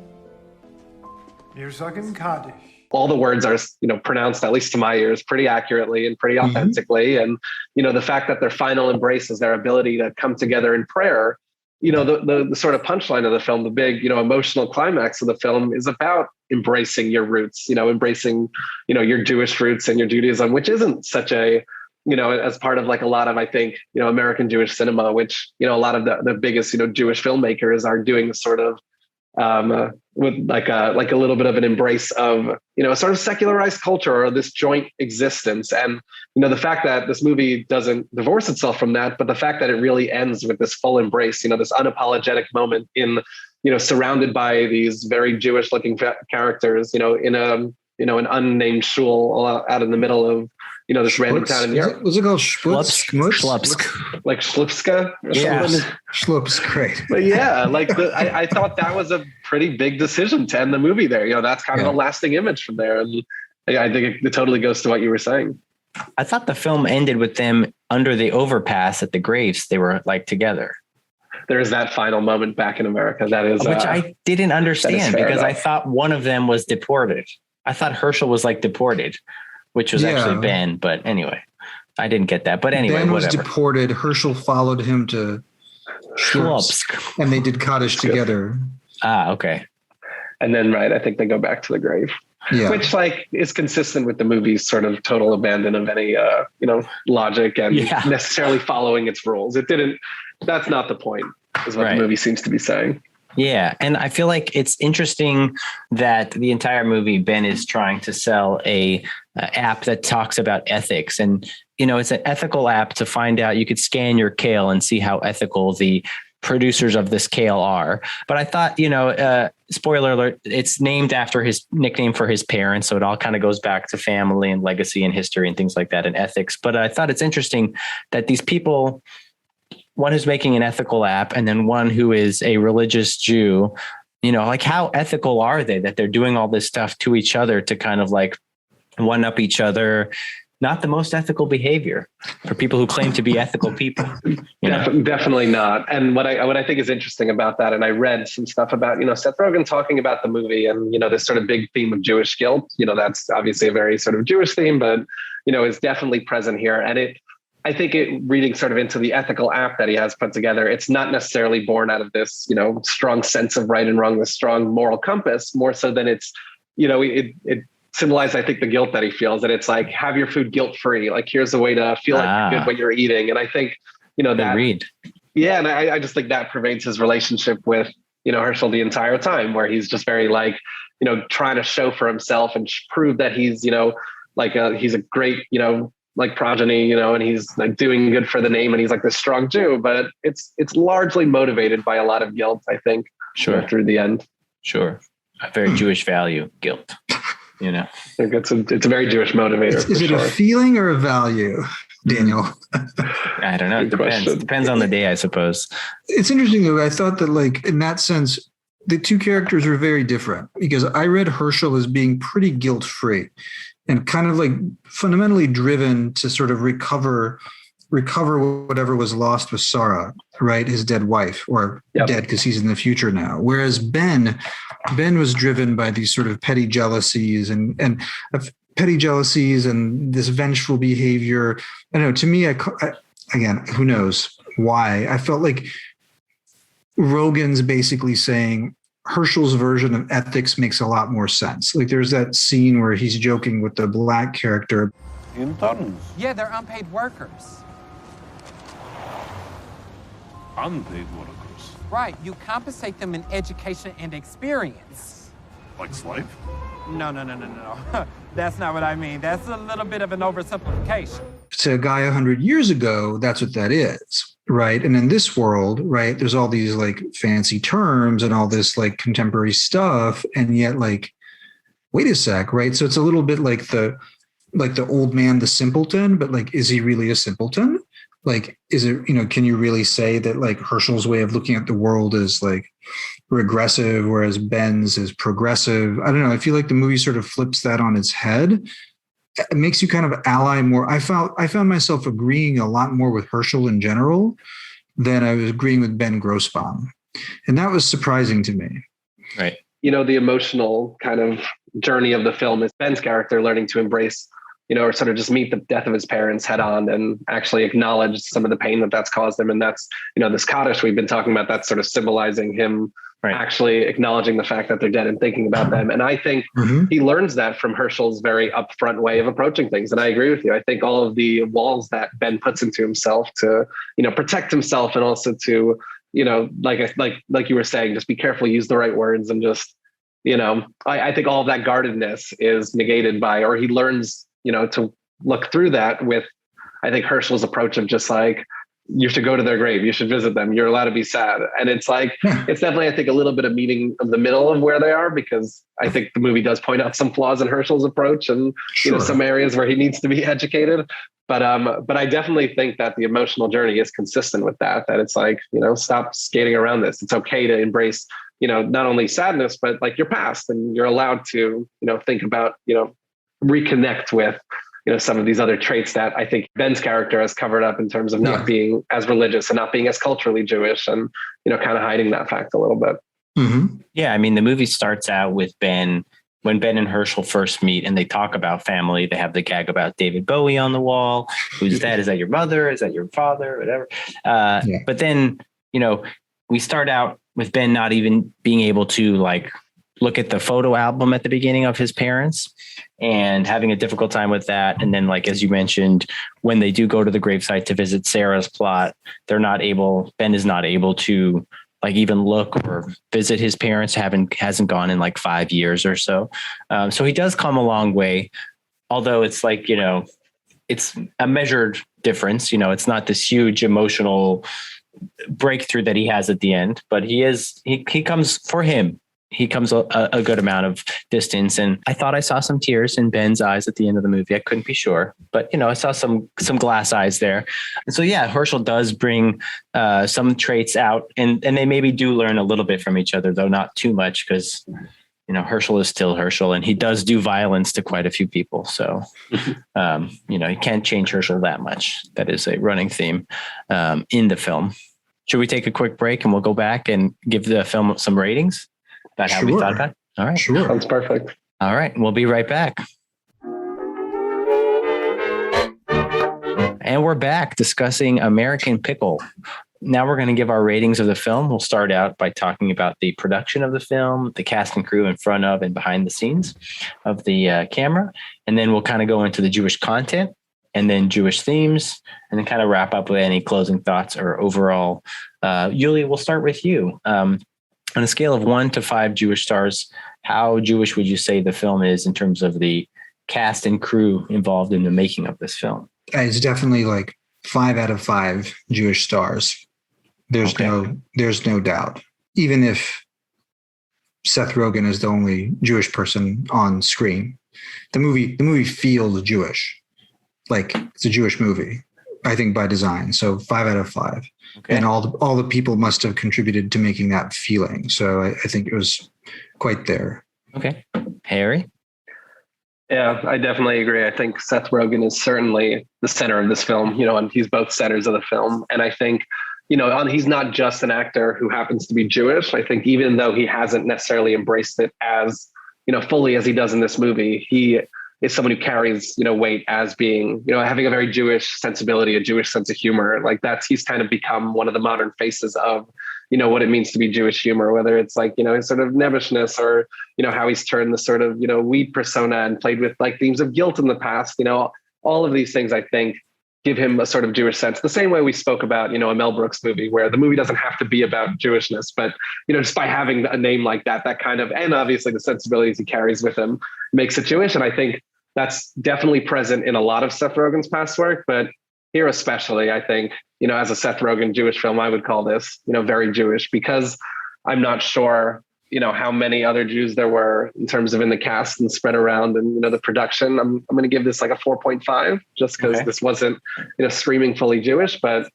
You're sucking Kaddish. All the words are, pronounced, at least to my ears, pretty accurately and pretty authentically. And, the fact that their final embrace is their ability to come together in prayer, the sort of punchline of the film, the big, emotional climax of the film is about embracing your roots, embracing, your Jewish roots and your Judaism, which isn't such a, as part of like a lot of, I think, American Jewish cinema, which, a lot of the biggest, Jewish filmmakers are doing this sort of, with like a little bit of an embrace of, a sort of secularized culture or this joint existence. And, the fact that this movie doesn't divorce itself from that, but the fact that it really ends with this full embrace, this unapologetic moment in, surrounded by these very Jewish looking characters, in a, an unnamed shul out in the middle of, this random town in Europe. Was it called Shlupsk? Like Shlupska? Yeah. Shlupsk, great. But yeah, I thought that was a pretty big decision to end the movie there. That's kind of a lasting image from there. And I think it totally goes to what you were saying. I thought the film ended with them under the overpass at the graves. They were like together. There is that final moment back in America. That is, which I didn't understand because enough. I thought one of them was deported. I thought Herschel was like deported, which was actually Ben. But anyway, I didn't get that. But anyway, Ben was whatever. deported. Herschel followed him to Shlupsk, and they did Kaddish together. Ah, okay. And then, I think they go back to the grave. Yeah. Which is consistent with the movie's sort of total abandon of any, logic and necessarily following its rules. That's not the point, is what the movie seems to be saying. Yeah. And I feel like it's interesting that the entire movie, Ben is trying to sell a app that talks about ethics. And, it's an ethical app to find out. You could scan your kale and see how ethical the producers of this kale are. But I thought, spoiler alert, it's named after his nickname for his parents. So it all kind of goes back to family and legacy and history and things like that and ethics. But I thought it's interesting that these people, one who's making an ethical app and then one who is a religious Jew, how ethical are they that they're doing all this stuff to each other to kind of like one up each other? Not the most ethical behavior for people who claim to be ethical people. Definitely not. And what I think is interesting about that, and I read some stuff about, Seth Rogen talking about the movie and, this sort of big theme of Jewish guilt, that's obviously a very sort of Jewish theme, but, is definitely present here. And I think reading sort of into the ethical app that he has put together, it's not necessarily born out of this, strong sense of right and wrong, this strong moral compass, more so than it's, it symbolized, I think, the guilt that he feels, that it's like, have your food guilt-free. Like, here's a way to feel like you're good what you're eating. And I think, that read. Yeah. And I just think that pervades his relationship with, Herschel the entire time, where he's just very trying to show for himself and prove that he's, he's a great, like progeny, and he's like doing good for the name, and he's like this strong Jew, but it's largely motivated by a lot of guilt, I think. Sure. Through the end. Sure. A very Jewish value, guilt. I think it's a very Jewish motivator. Is it a feeling or a value, Daniel? I don't know. It depends. It depends on the day, I suppose. It's interesting though. I thought that like in that sense, the two characters were very different because I read Herschel as being pretty guilt-free and kind of like fundamentally driven to sort of recover whatever was lost with Sarah, right? His dead wife, or dead because he's in the future now. Whereas Ben was driven by these sort of petty jealousies and this vengeful behavior. I don't know. To me, I again, who knows why? I felt like Rogen's basically saying Herschel's version of ethics makes a lot more sense. Like there's that scene where he's joking with the black character. Interns? Yeah, they're unpaid workers. Unpaid workers? Right, you compensate them in education and experience. Like slave? No. That's not what I mean. That's a little bit of an oversimplification. To a guy 100 years ago, that's what that is, right? And in this world, right, there's all these like fancy terms and all this like contemporary stuff, and yet like, wait a sec, right? So it's a little bit like the old man, the simpleton, but like, is he really a simpleton? Like, is it, can you really say that like Herschel's way of looking at the world is like regressive, whereas Ben's is progressive? I don't know. I feel like the movie sort of flips that on its head. It makes you kind of ally more. I found myself agreeing a lot more with Herschel in general than I was agreeing with Ben Grossbaum. And that was surprising to me. Right. The emotional kind of journey of the film is Ben's character learning to embrace, or sort of just meet the death of his parents head on and actually acknowledge some of the pain that's caused him. And that's, this Kaddish we've been talking about, that's sort of symbolizing him actually acknowledging the fact that they're dead and thinking about them. And I think he learns that from Herschel's very upfront way of approaching things. And I agree with you. I think all of the walls that Ben puts into himself to, protect himself and also to, like you were saying, just be careful, use the right words, and just, I think all of that guardedness is negated by, or he learns, to look through that with, I think, Herschel's approach of just like, you should go to their grave, you should visit them, you're allowed to be sad. And it's like, it's definitely, I think, a little bit of meeting of the middle of where they are, because I think the movie does point out some flaws in Herschel's approach and, some areas where he needs to be educated. But I definitely think that the emotional journey is consistent with that it's like, stop skating around this. It's okay to embrace, not only sadness, but like your past, and you're allowed to, think about, reconnect with, some of these other traits that I think Ben's character has covered up in terms of not being as religious and not being as culturally Jewish, and, kind of hiding that fact a little bit. Mm-hmm. Yeah. I mean, the movie starts out with Ben, when Ben and Herschel first meet and they talk about family. They have the gag about David Bowie on the wall. Who's that? Is that your mother? Is that your father? Whatever. But then, we start out with Ben not even being able to like look at the photo album at the beginning of his parents and having a difficult time with that. And then, like, as you mentioned, when they do go to the gravesite to visit Sarah's plot, Ben is not able to like even look or visit his parents. Hasn't gone in like 5 years or so. So he does come a long way, although it's like, it's a measured difference. It's not this huge emotional breakthrough that he has at the end, but he comes for him. He comes a good amount of distance. And I thought I saw some tears in Ben's eyes at the end of the movie. I couldn't be sure, but I saw some glass eyes there. And so, yeah, Herschel does bring some traits out, and they maybe do learn a little bit from each other, though not too much, because, Herschel is still Herschel, and he does do violence to quite a few people. So, you can't change Herschel that much. That is a running theme in the film. Should we take a quick break and we'll go back and give the film some ratings? About how we thought about it? All right. Sure. Sounds perfect. All right. We'll be right back. And we're back discussing American Pickle. Now we're going to give our ratings of the film. We'll start out by talking about the production of the film, the cast and crew in front of and behind the scenes of the camera. And then we'll kind of go into the Jewish content and then Jewish themes, and then kind of wrap up with any closing thoughts or overall. Yuli, we'll start with you. On a scale of 1 to 5 Jewish stars, how Jewish would you say the film is in terms of the cast and crew involved in the making of this film? It's definitely like 5 out of 5 Jewish stars. There's no doubt. Even if Seth Rogen is the only Jewish person on screen, the movie feels Jewish. Like it's a Jewish movie, I think, by design. So 5 out of 5. Okay. And all the people must have contributed to making that feeling. So I think it was quite there. Okay. Harry? Yeah, I definitely agree. I think Seth Rogen is certainly the center of this film, and he's both centers of the film. And I think, he's not just an actor who happens to be Jewish. I think even though he hasn't necessarily embraced it as, fully as he does in this movie, he is someone who carries, weight as being, having a very Jewish sensibility, a Jewish sense of humor. Like he's kind of become one of the modern faces of, what it means to be Jewish humor, whether it's like, his sort of nebbishness or, how he's turned the sort of, weed persona and played with like themes of guilt in the past, all of these things, I think, give him a sort of Jewish sense. The same way we spoke about, a Mel Brooks movie where the movie doesn't have to be about Jewishness, but, just by having a name like that kind of, and obviously the sensibilities he carries with him makes it Jewish. And I think that's definitely present in a lot of Seth Rogen's past work, but here especially, I think, as a Seth Rogen Jewish film, I would call this, very Jewish, because I'm not sure, how many other Jews there were in terms of in the cast and spread around and, the production. I'm going to give this like a 4.5 just because this wasn't, screaming fully Jewish, but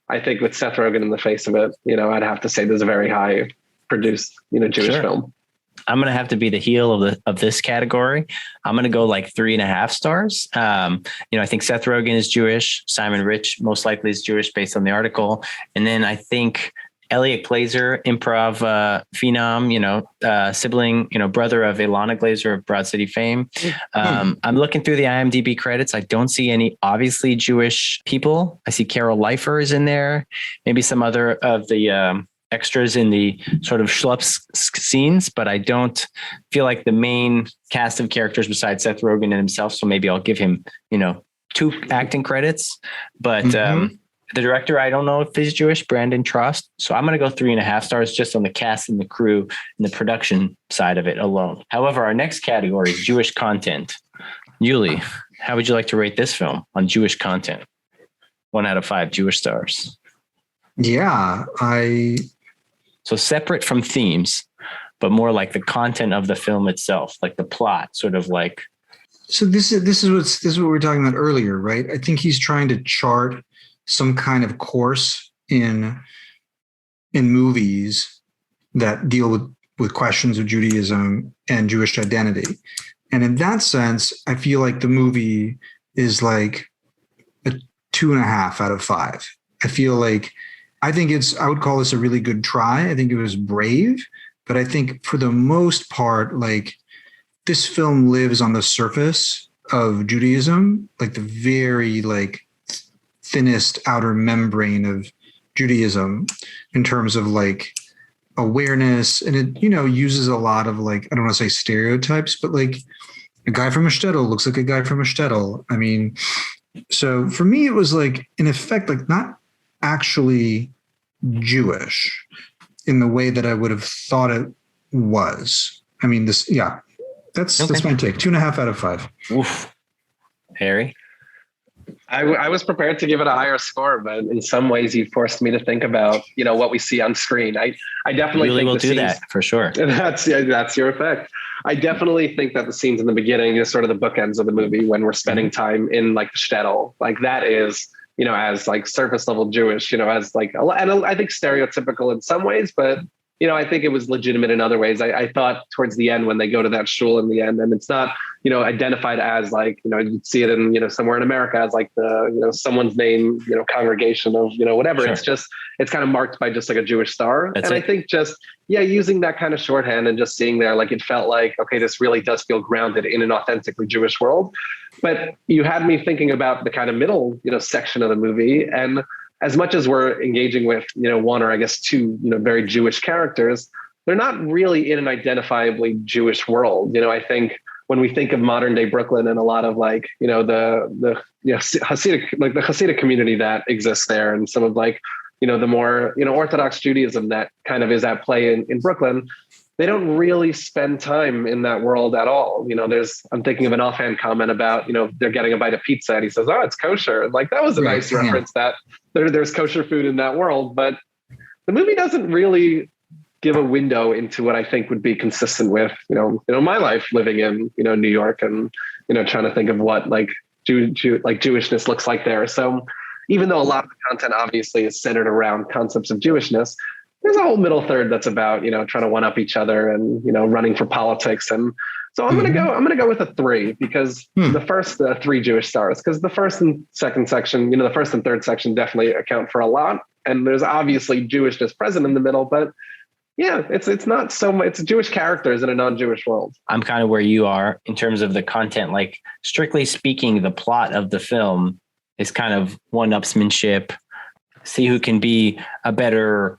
I think with Seth Rogen in the face of it, I'd have to say there's a very high produced, Jewish film. I'm going to have to be the heel of this category. I'm going to go like 3.5 stars. I think Seth Rogen is Jewish. Simon Rich most likely is Jewish based on the article. And then I think Elliot Glazer, improv phenom, sibling, brother of Ilana Glazer of Broad City fame. I'm looking through the IMDb credits. I don't see any obviously Jewish people. I see Carol Leifer is in there. Maybe some other of the extras in the sort of schlups scenes, but I don't feel like the main cast of characters besides Seth Rogen and himself. So maybe I'll give him, 2 acting credits, but the director, I don't know if he's Jewish, Brandon Trost. So I'm going to go 3.5 stars just on the cast and the crew and the production side of it alone. However, our next category is Jewish content. Yuli, how would you like to rate this film on Jewish content? 1 out of 5 Jewish stars. Yeah, So separate from themes, but more like the content of the film itself, like the plot, sort of like. So this is what we were talking about earlier, right? I think he's trying to chart some kind of course in movies that deal with questions of Judaism and Jewish identity. And in that sense, I feel like the movie is like a 2.5 out of 5. I would call this a really good try. I think it was brave, but I think for the most part, like this film lives on the surface of Judaism, like the very like thinnest outer membrane of Judaism in terms of like awareness. And it, uses a lot of like, I don't want to say stereotypes, but like a guy from a shtetl looks like a guy from a shtetl. I mean, so for me, it was like, in effect, like not actually Jewish in the way that I would have thought it was. I mean, that's my take. 2.5 out of 5. Oof. Harry? I was prepared to give it a higher score, but in some ways you forced me to think about, what we see on screen. I definitely really think will do that for sure. That's your effect. I definitely think that the scenes in the beginning is sort of the bookends of the movie when we're spending time in like the shtetl, like that is, as like surface level Jewish, as like, and I think stereotypical in some ways, but I think it was legitimate in other ways. I thought towards the end when they go to that shul in the end, and it's not, identified as like, you'd see it in, somewhere in America as like the, someone's name, congregation of, whatever. Sure. It's kind of marked by just like a Jewish star. That's it. I think using that kind of shorthand and just seeing there, like it felt like, okay, this really does feel grounded in an authentically Jewish world. But you had me thinking about the kind of middle, section of the movie. And as much as we're engaging with, one or I guess 2, very Jewish characters, they're not really in an identifiably Jewish world. I think when we think of modern day Brooklyn and a lot of like, the Hasidic, like the Hasidic community that exists there and some of like, the more, Orthodox Judaism that kind of is at play in Brooklyn, they don't really spend time in that world at all. I'm thinking of an offhand comment about, they're getting a bite of pizza and he says, "Oh, it's kosher." Like that was a nice reference that there's kosher food in that world, but the movie doesn't really give a window into what I think would be consistent with, my life living in, New York and, trying to think of what like Jewishness looks like there. So even though a lot of the content obviously is centered around concepts of Jewishness, there's a whole middle third that's about, trying to one up each other and, running for politics. And so I'm going to go with a 3 because the first 3 Jewish stars, because the first and second section, the first and third section definitely account for a lot. And there's obviously Jewishness present in the middle, but yeah, it's not so much, it's Jewish characters in a non-Jewish world. I'm kind of where you are in terms of the content. Like, strictly speaking, the plot of the film is kind of one-upsmanship, see who can be a better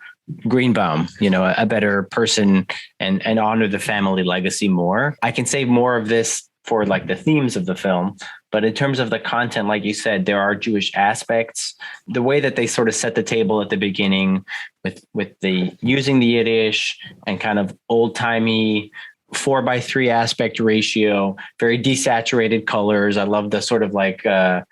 Greenbaum, a better person and honor the family legacy more. I can save more of this for like the themes of the film. But in terms of the content, like you said, there are Jewish aspects. The way that they sort of set the table at the beginning with the using the Yiddish and kind of old timey 4:3 aspect ratio, very desaturated colors. I love the sort of like the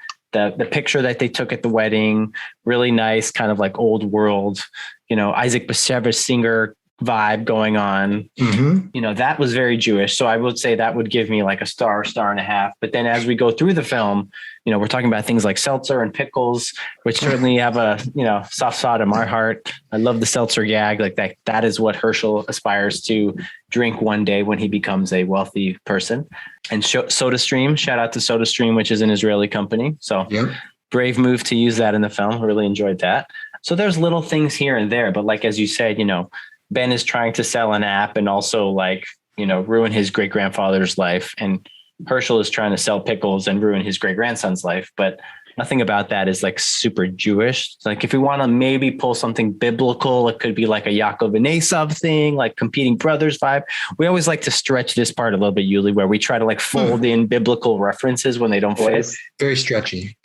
picture that they took at the wedding. Really nice, kind of like old world, Isaac Bashevis singer vibe going on. That was very Jewish. So I would say that would give me like a star and a half. But then as we go through the film, we're talking about things like seltzer and pickles, which certainly have a, soft spot in my heart. I love the seltzer gag. Like that is what Herschel aspires to drink one day when he becomes a wealthy person. And SodaStream, shout out to SodaStream, which is an Israeli company. So brave move to use that in the film. Really enjoyed that. So there's little things here and there, but like, as you said, Ben is trying to sell an app and also like, ruin his great grandfather's life. And Herschel is trying to sell pickles and ruin his great grandson's life. But nothing about that is like super Jewish. Like if we want to maybe pull something biblical, it could be like a Yaakov and Esav thing, like competing brothers vibe. We always like to stretch this part a little bit, Yuli, where we try to like fold in biblical references when they don't fit. Very stretchy.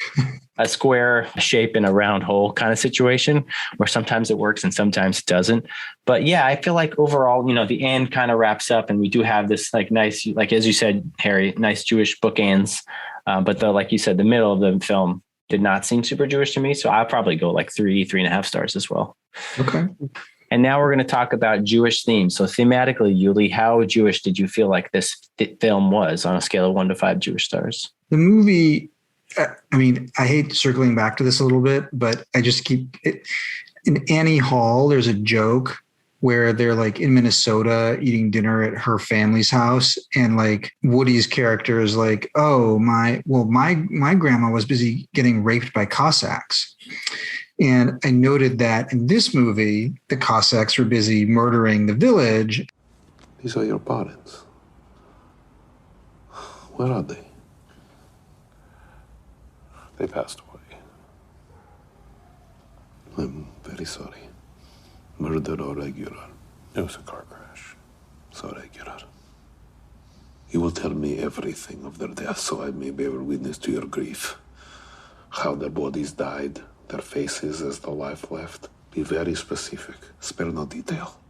A square shape in a round hole kind of situation where sometimes it works and sometimes it doesn't. But yeah, I feel like overall, the end kind of wraps up and we do have this like nice, like, as you said, Harry, nice Jewish bookends. But like you said, the middle of the film did not seem super Jewish to me. So I'll probably go like 3.5 stars as well. Okay. And now we're going to talk about Jewish themes. So thematically, Yuli, how Jewish did you feel like this film was on a scale of 1 to 5 Jewish stars? The movie, I mean, I hate circling back to this a little bit, but I just keep it. In Annie Hall, there's a joke where they're like in Minnesota eating dinner at her family's house. And like Woody's character is like, "Oh, my grandma was busy getting raped by Cossacks." And I noted that in this movie, the Cossacks were busy murdering the village. These are your parents. Where are they? They passed away. I'm very sorry. Murder or regular? It was a car crash. So regular. You will tell me everything of their death so I may bear witness to your grief. How their bodies died, their faces as the life left. Be very specific. Spare no detail.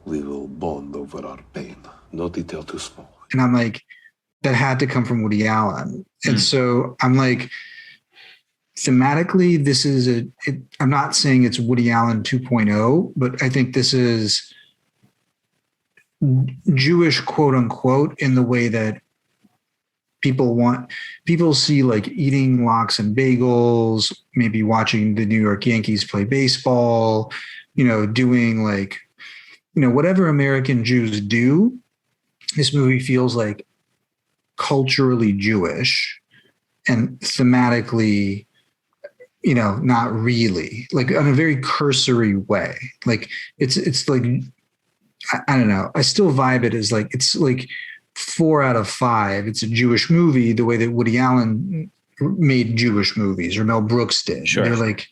We will bond over our pain. No detail too small. And I'm like, that had to come from Woody Allen. And so I'm like, thematically, this is I'm not saying it's Woody Allen 2.0, but I think this is Jewish, quote unquote, in the way that people see like eating lox and bagels, maybe watching the New York Yankees play baseball, doing like, whatever American Jews do. This movie feels like culturally Jewish and thematically, not really, like in a very cursory way. Like it's like, I don't know. I still vibe it as like, it's like 4 out of 5. It's a Jewish movie the way that Woody Allen made Jewish movies or Mel Brooks did. Sure. They're like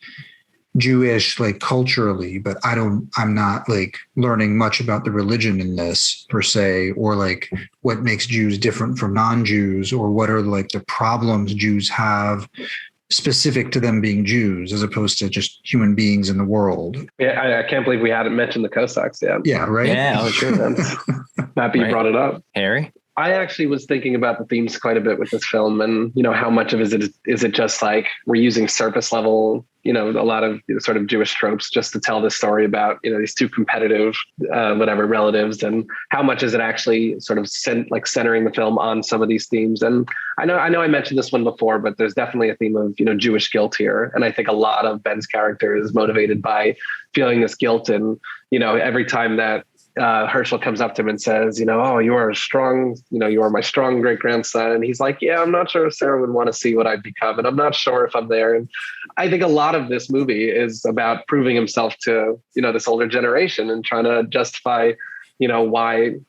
Jewish, like culturally, but I'm not like learning much about the religion in this per se, or like what makes Jews different from non-Jews, or what are like the problems Jews have. specific to them being Jews as opposed to just human beings in the world. Yeah, I can't believe we hadn't mentioned the Cossacks yet. Yeah, right? Yeah, oh, sure. Happy you brought it up. Harry? I actually was thinking about the themes quite a bit with this film, and how much of is it just like we're using surface level, a lot of sort of Jewish tropes just to tell this story about these two competitive relatives, and how much is it actually sort of centering the film on some of these themes. And I know I mentioned this one before, but there's definitely a theme of Jewish guilt here, and I think a lot of Ben's character is motivated by feeling this guilt, and every time that Herschel comes up to him and says, oh, you are strong, you are my strong great grandson. And he's like, yeah, I'm not sure if Sarah would want to see what I've become. And I'm not sure if I'm there. And I think a lot of this movie is about proving himself to, this older generation and trying to justify,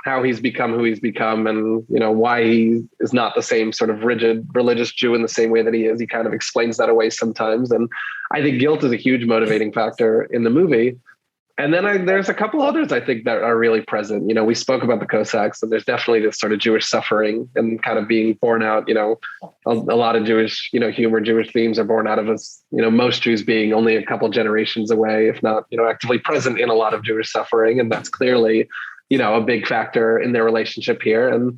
how he's become who he's become, and, why he is not the same sort of rigid religious Jew in the same way that he is. He kind of explains that away sometimes. And I think guilt is a huge motivating factor in the movie. And then there's a couple others I think that are really present. We spoke about the Cossacks, and there's definitely this sort of Jewish suffering and kind of being born out. A lot of Jewish, humor, Jewish themes are born out of us. Most Jews being only a couple generations away, if not, actively present in a lot of Jewish suffering, and that's clearly, a big factor in their relationship here. And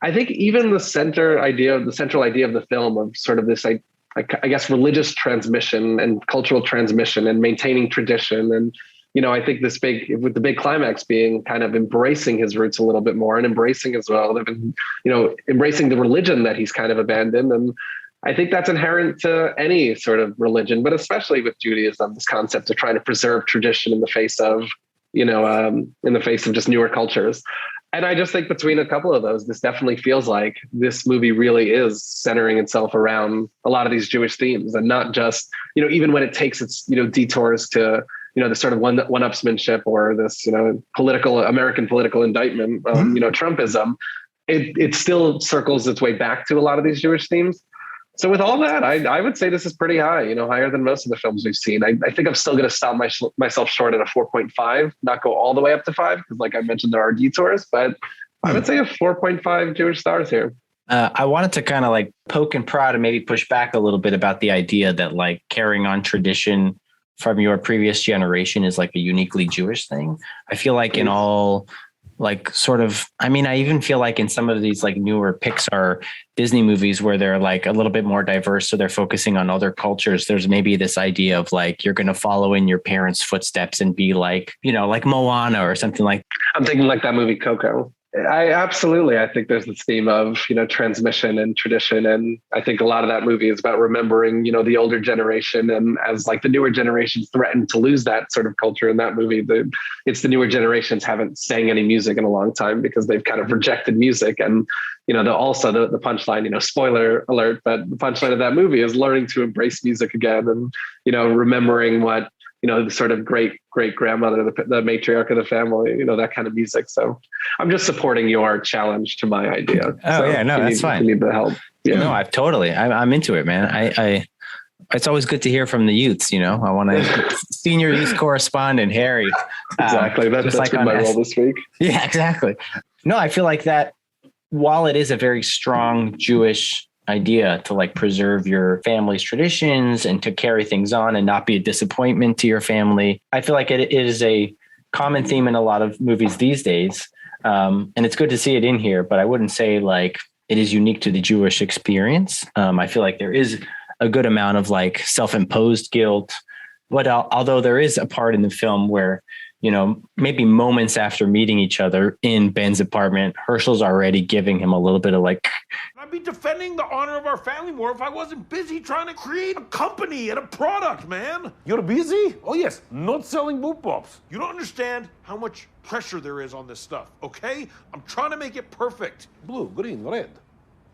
I think even the central idea of the film of sort of this, I guess, religious transmission and cultural transmission and maintaining tradition, and I think with the big climax being kind of embracing his roots a little bit more, and embracing as well, embracing the religion that he's kind of abandoned. And I think that's inherent to any sort of religion, but especially with Judaism, this concept of trying to preserve tradition in the face of, just newer cultures. And I just think between a couple of those, this definitely feels like this movie really is centering itself around a lot of these Jewish themes, and not just, even when it takes its, detours to, the sort of one-upsmanship or this, American political indictment, Trumpism, it still circles its way back to a lot of these Jewish themes. So with all that, I would say this is pretty high, higher than most of the films we've seen. I think I'm still going to stop myself short at a 4.5, not go all the way up to 5, because like I mentioned, there are detours, but I would say a 4.5 Jewish stars here. I wanted to kind of like poke and prod and maybe push back a little bit about the idea that like carrying on tradition from your previous generation is like a uniquely Jewish thing. I feel like in all like sort of, I even feel like in some of these like newer Pixar Disney movies where they're like a little bit more diverse, so they're focusing on other cultures, there's maybe this idea of like, you're going to follow in your parents' footsteps and be like, like Moana or something like. I'm thinking like that movie Coco. I think there's this theme of, transmission and tradition. And I think a lot of that movie is about remembering, the older generation. And as like the newer generations threaten to lose that sort of culture in that movie, it's the newer generations haven't sang any music in a long time because they've kind of rejected music. And, the punchline, spoiler alert, but the punchline of that movie is learning to embrace music again and, remembering what, the sort of great grandmother, the matriarch of the family, that kind of music. So I'm just supporting your challenge to my idea. That's fine. You need the help. Yeah. No, I'm into it, man. It's always good to hear from the youths, I want to senior youth correspondent, Harry. Exactly. That's like been my role this week. Yeah, exactly. No, I feel like that while it is a very strong Jewish idea to like preserve your family's traditions and to carry things on and not be a disappointment to your family, I feel like it is a common theme in a lot of movies these days. And it's good to see it in here, but I wouldn't say like it is unique to the Jewish experience. I feel like there is a good amount of like self-imposed guilt, but although there is a part in the film where, maybe moments after meeting each other in Ben's apartment, Herschel's already giving him a little bit of like, I'd be defending the honor of our family more if I wasn't busy trying to create a company and a product, man. You're busy? Oh, yes. Not selling boop pops. You don't understand how much pressure there is on this stuff, okay? I'm trying to make it perfect. Blue, green, red.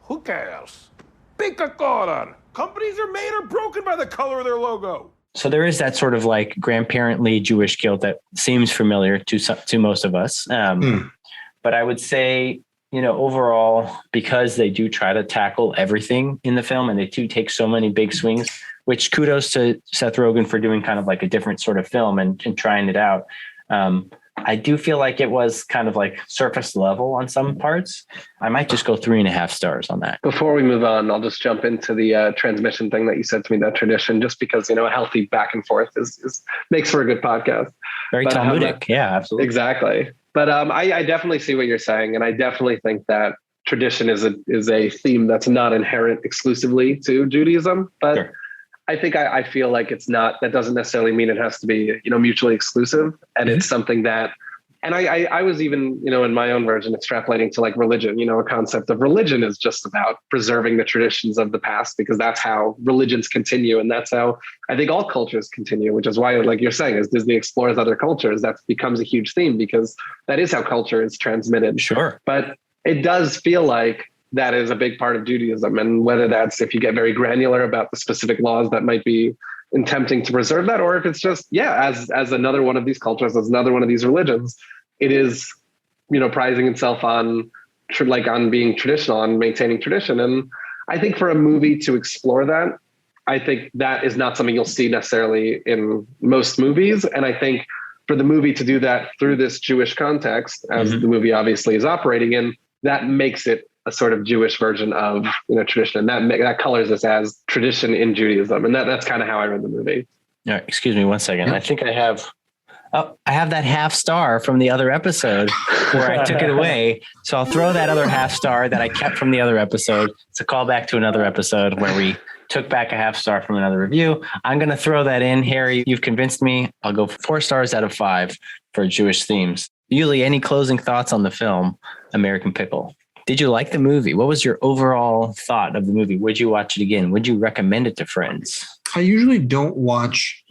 Who cares? Pick a color. Companies are made or broken by the color of their logo. So there is that sort of like grandparently Jewish guilt that seems familiar to most of us. But I would say, overall, because they do try to tackle everything in the film and they do take so many big swings, which kudos to Seth Rogen for doing kind of like a different sort of film and trying it out. I do feel like it was kind of like surface level on some parts. I might just go 3.5 stars on that. Before we move on, I'll just jump into the transmission thing that you said to me, that tradition, just because, a healthy back and forth is makes for a good podcast. Very Talmudic. Yeah, absolutely. Exactly. But I definitely see what you're saying. And I definitely think that tradition is a theme that's not inherent exclusively to Judaism. But sure. I think I feel like it's not, that doesn't necessarily mean it has to be, mutually exclusive. And it's something that, and I was even, in my own version, extrapolating to like religion, a concept of religion is just about preserving the traditions of the past, because that's how religions continue. And that's how I think all cultures continue, which is why, like you're saying, as Disney explores other cultures, that becomes a huge theme, because that is how culture is transmitted. Sure. But it does feel like that is a big part of Judaism. And whether that's, if you get very granular about the specific laws that might be attempting to preserve that, or if it's just, as another one of these cultures, as another one of these religions, it is, prizing itself on being traditional, on maintaining tradition. And I think for a movie to explore that, I think that is not something you'll see necessarily in most movies. And I think for the movie to do that through this Jewish context, as the movie obviously is operating in, that makes it a sort of Jewish version of tradition, and that colors this as tradition in Judaism, and that's kind of how I read the movie. Yeah, excuse me 1 second. I think I have that half star from the other episode where I took it away, so I'll throw that other half star that I kept from the other episode. It's a callback to another episode where we took back a half star from another review. I'm going to throw that in, Harry. You've convinced me. I'll go 4 stars out of 5 for Jewish themes. Yuli, any closing thoughts on the film American Pickle? Did you like the movie? What was your overall thought of the movie? Would you watch it again? Would you recommend it to friends? I usually don't watch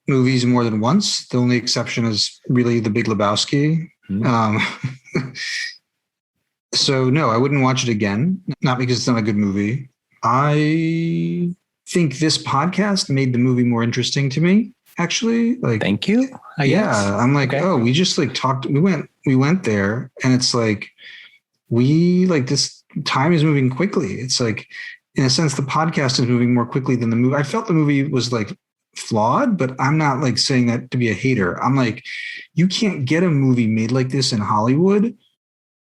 movies more than once. The only exception is really The Big Lebowski. So no, I wouldn't watch it again. Not because it's not a good movie. I think this podcast made the movie more interesting to me, actually. Thank you. I guess. I'm like, okay. We just talked. We went there, and it's like, this time is moving quickly. It's like, in a sense, the podcast is moving more quickly than the movie. I felt the movie was flawed, but I'm not saying that to be a hater. I'm like, you can't get a movie made like this in Hollywood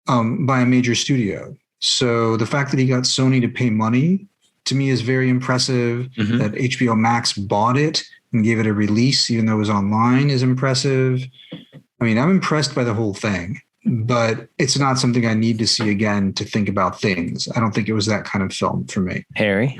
by a major studio. So the fact that he got Sony to pay money, to me, is very impressive. That HBO Max bought it and gave it a release, even though it was online, is impressive. I mean, I'm impressed by the whole thing. But it's not something I need to see again to think about things. I don't think it was that kind of film for me. Harry?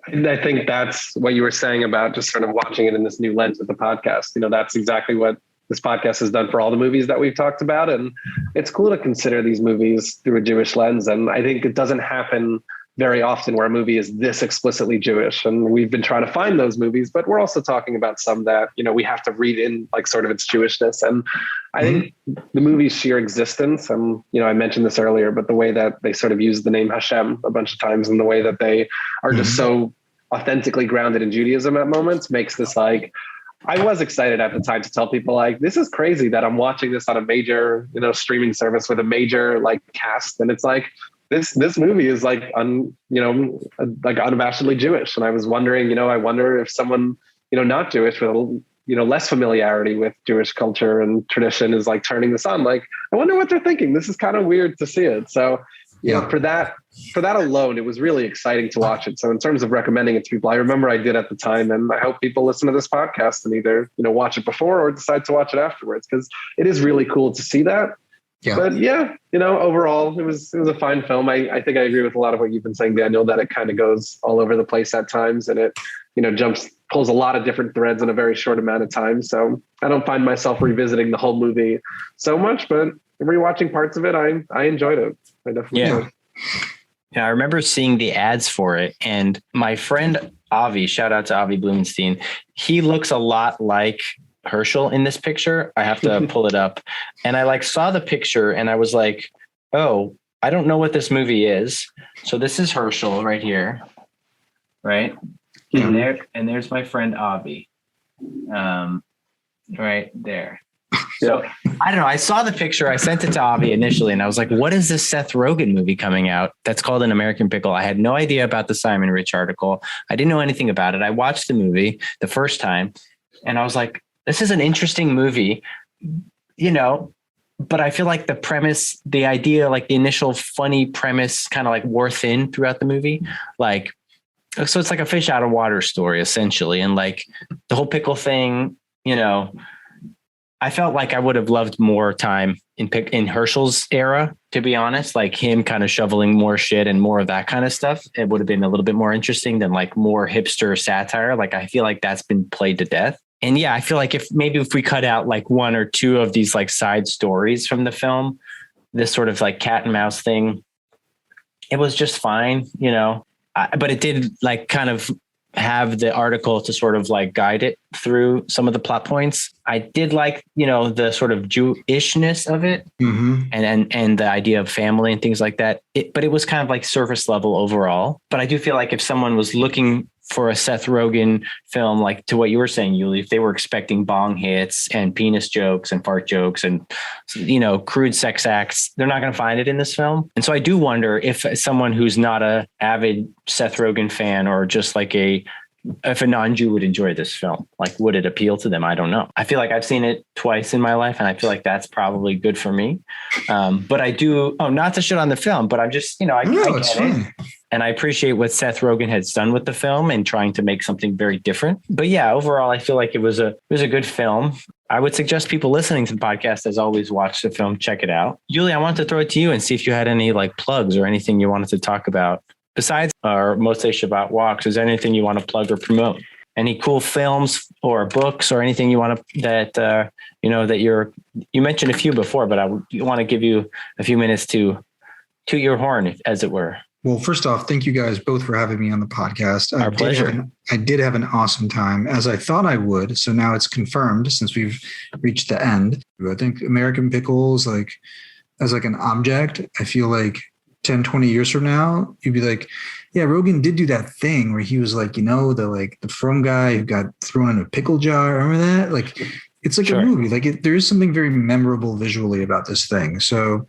And I think that's what you were saying about just sort of watching it in this new lens with the podcast. That's exactly what this podcast has done for all the movies that we've talked about. And it's cool to consider these movies through a Jewish lens. And I think it doesn't happen very often where a movie is this explicitly Jewish. And we've been trying to find those movies, but we're also talking about some that, we have to read in sort of its Jewishness. And I think the movie's sheer existence, and, I mentioned this earlier, but the way that they sort of use the name Hashem a bunch of times, and the way that they are just so authentically grounded in Judaism at moments, makes this I was excited at the time to tell people this is crazy that I'm watching this on a major, streaming service with a major cast. And it's this movie is unabashedly Jewish. And I was wondering, I wonder if someone, not Jewish with less familiarity with Jewish culture and tradition is turning this on. I wonder what they're thinking. This is kind of weird to see it. So, for that alone, it was really exciting to watch it. So in terms of recommending it to people, I remember I did at the time, and I hope people listen to this podcast and either, watch it before or decide to watch it afterwards, because it is really cool to see that. Yeah. But overall, it was a fine film. I think I agree with a lot of what you've been saying, Daniel, that it kind of goes all over the place at times, and it, pulls a lot of different threads in a very short amount of time. So I don't find myself revisiting the whole movie so much, but rewatching parts of it, I enjoyed it. I definitely did. Yeah, I remember seeing the ads for it, and my friend Avi, shout out to Avi Blumenstein, he looks a lot like Herschel in this picture. I have to pull it up. And I saw the picture and I was like, oh, I don't know what this movie is. So this is Herschel right here. Right. And there's my friend Avi. Right there. So I don't know. I saw the picture. I sent it to Avi initially and I was like, what is this Seth Rogen movie coming out that's called An American Pickle? I had no idea about the Simon Rich article. I didn't know anything about it. I watched the movie the first time and I was like, this is an interesting movie. but I feel like the premise, the idea, like the initial funny premise kind of like wore thin throughout the movie. Like, so it's like a fish out of water story essentially. And like the whole pickle thing, I felt like I would have loved more time in Herschel's era, to be honest, like him kind of shoveling more shit and more of that kind of stuff. It would have been a little bit more interesting than like more hipster satire. Like, I feel like that's been played to death. And yeah, I feel like if we cut out like one or two of these like side stories from the film, this sort of like cat and mouse thing, it was just fine, but it did like kind of have the article to sort of like guide it through some of the plot points. I did like, the sort of Jewishness of it, and the idea of family and things like that. But it was kind of like surface level overall. But I do feel like if someone was looking for a Seth Rogen film, like to what you were saying, Yuli, if they were expecting bong hits and penis jokes and fart jokes and, crude sex acts, they're not going to find it in this film. And so I do wonder if someone who's not a avid Seth Rogen fan or just like if a non-Jew would enjoy this film, like, would it appeal to them? I don't know. I feel like I've seen it twice in my life and I feel like that's probably good for me. But I do, not to shit on the film, but I'm just, I get it. And I appreciate what Seth Rogen has done with the film and trying to make something very different. But yeah, overall, I feel like it was a good film. I would suggest people listening to the podcast, as always, watch the film, check it out. Julie, I wanted to throw it to you and see if you had any like plugs or anything you wanted to talk about besides our Motzei Shabbat walks. Is there anything you want to plug or promote? Any cool films or books or anything you want to, that you mentioned a few before, but I want to give you a few minutes to toot your horn, as it were. Well, first off, thank you guys both for having me on the podcast. Our pleasure. I did have an awesome time, as I thought I would. So now it's confirmed since we've reached the end. I think American Pickle is like, as like an object, I feel like 10, 20 years from now, you'd be like, yeah, Rogen did do that thing where he was like, the from guy who got thrown in a pickle jar. Remember that? Like, it's like a movie. Like there is something very memorable visually about this thing. So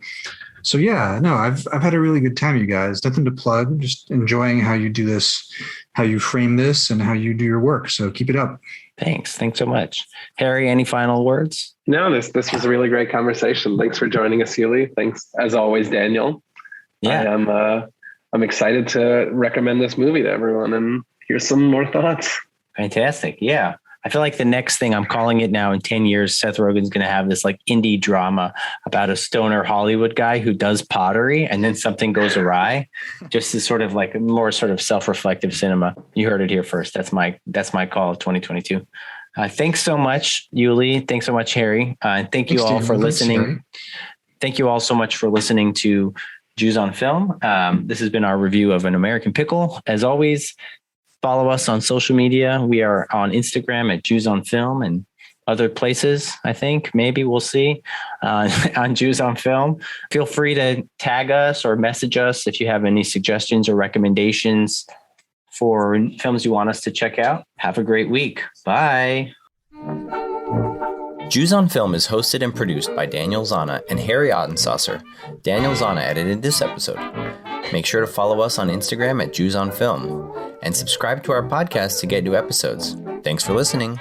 yeah, no, I've had a really good time, you guys. Nothing to plug, just enjoying how you do this, how you frame this, and how you do your work. So keep it up. Thanks so much. Harry, any final words? No, this was a really great conversation. Thanks for joining us, Yuli. Thanks, as always, Daniel. Yeah, I'm excited to recommend this movie to everyone and hear some more thoughts. Fantastic. Yeah. I feel like the next thing, I'm calling it now, in 10 years, Seth Rogen's going to have this like indie drama about a stoner Hollywood guy who does pottery and then something goes awry. Just as sort of like more sort of self-reflective cinema. You heard it here first. That's my call of 2022. Thanks so much, Yuli. Thanks so much, Harry. Thank you all for listening. Thank you all so much for listening to Jews on Film. This has been our review of An American Pickle. As always, follow us on social media. We are on Instagram at Jews on Film and other places, I think. Maybe we'll see on Jews on Film. Feel free to tag us or message us if you have any suggestions or recommendations for films you want us to check out. Have a great week. Bye. Jews on Film is hosted and produced by Daniel Zana and Harry Ottensasser. Daniel Zana edited this episode. Make sure to follow us on Instagram at Jews on Film and subscribe to our podcast to get new episodes. Thanks for listening.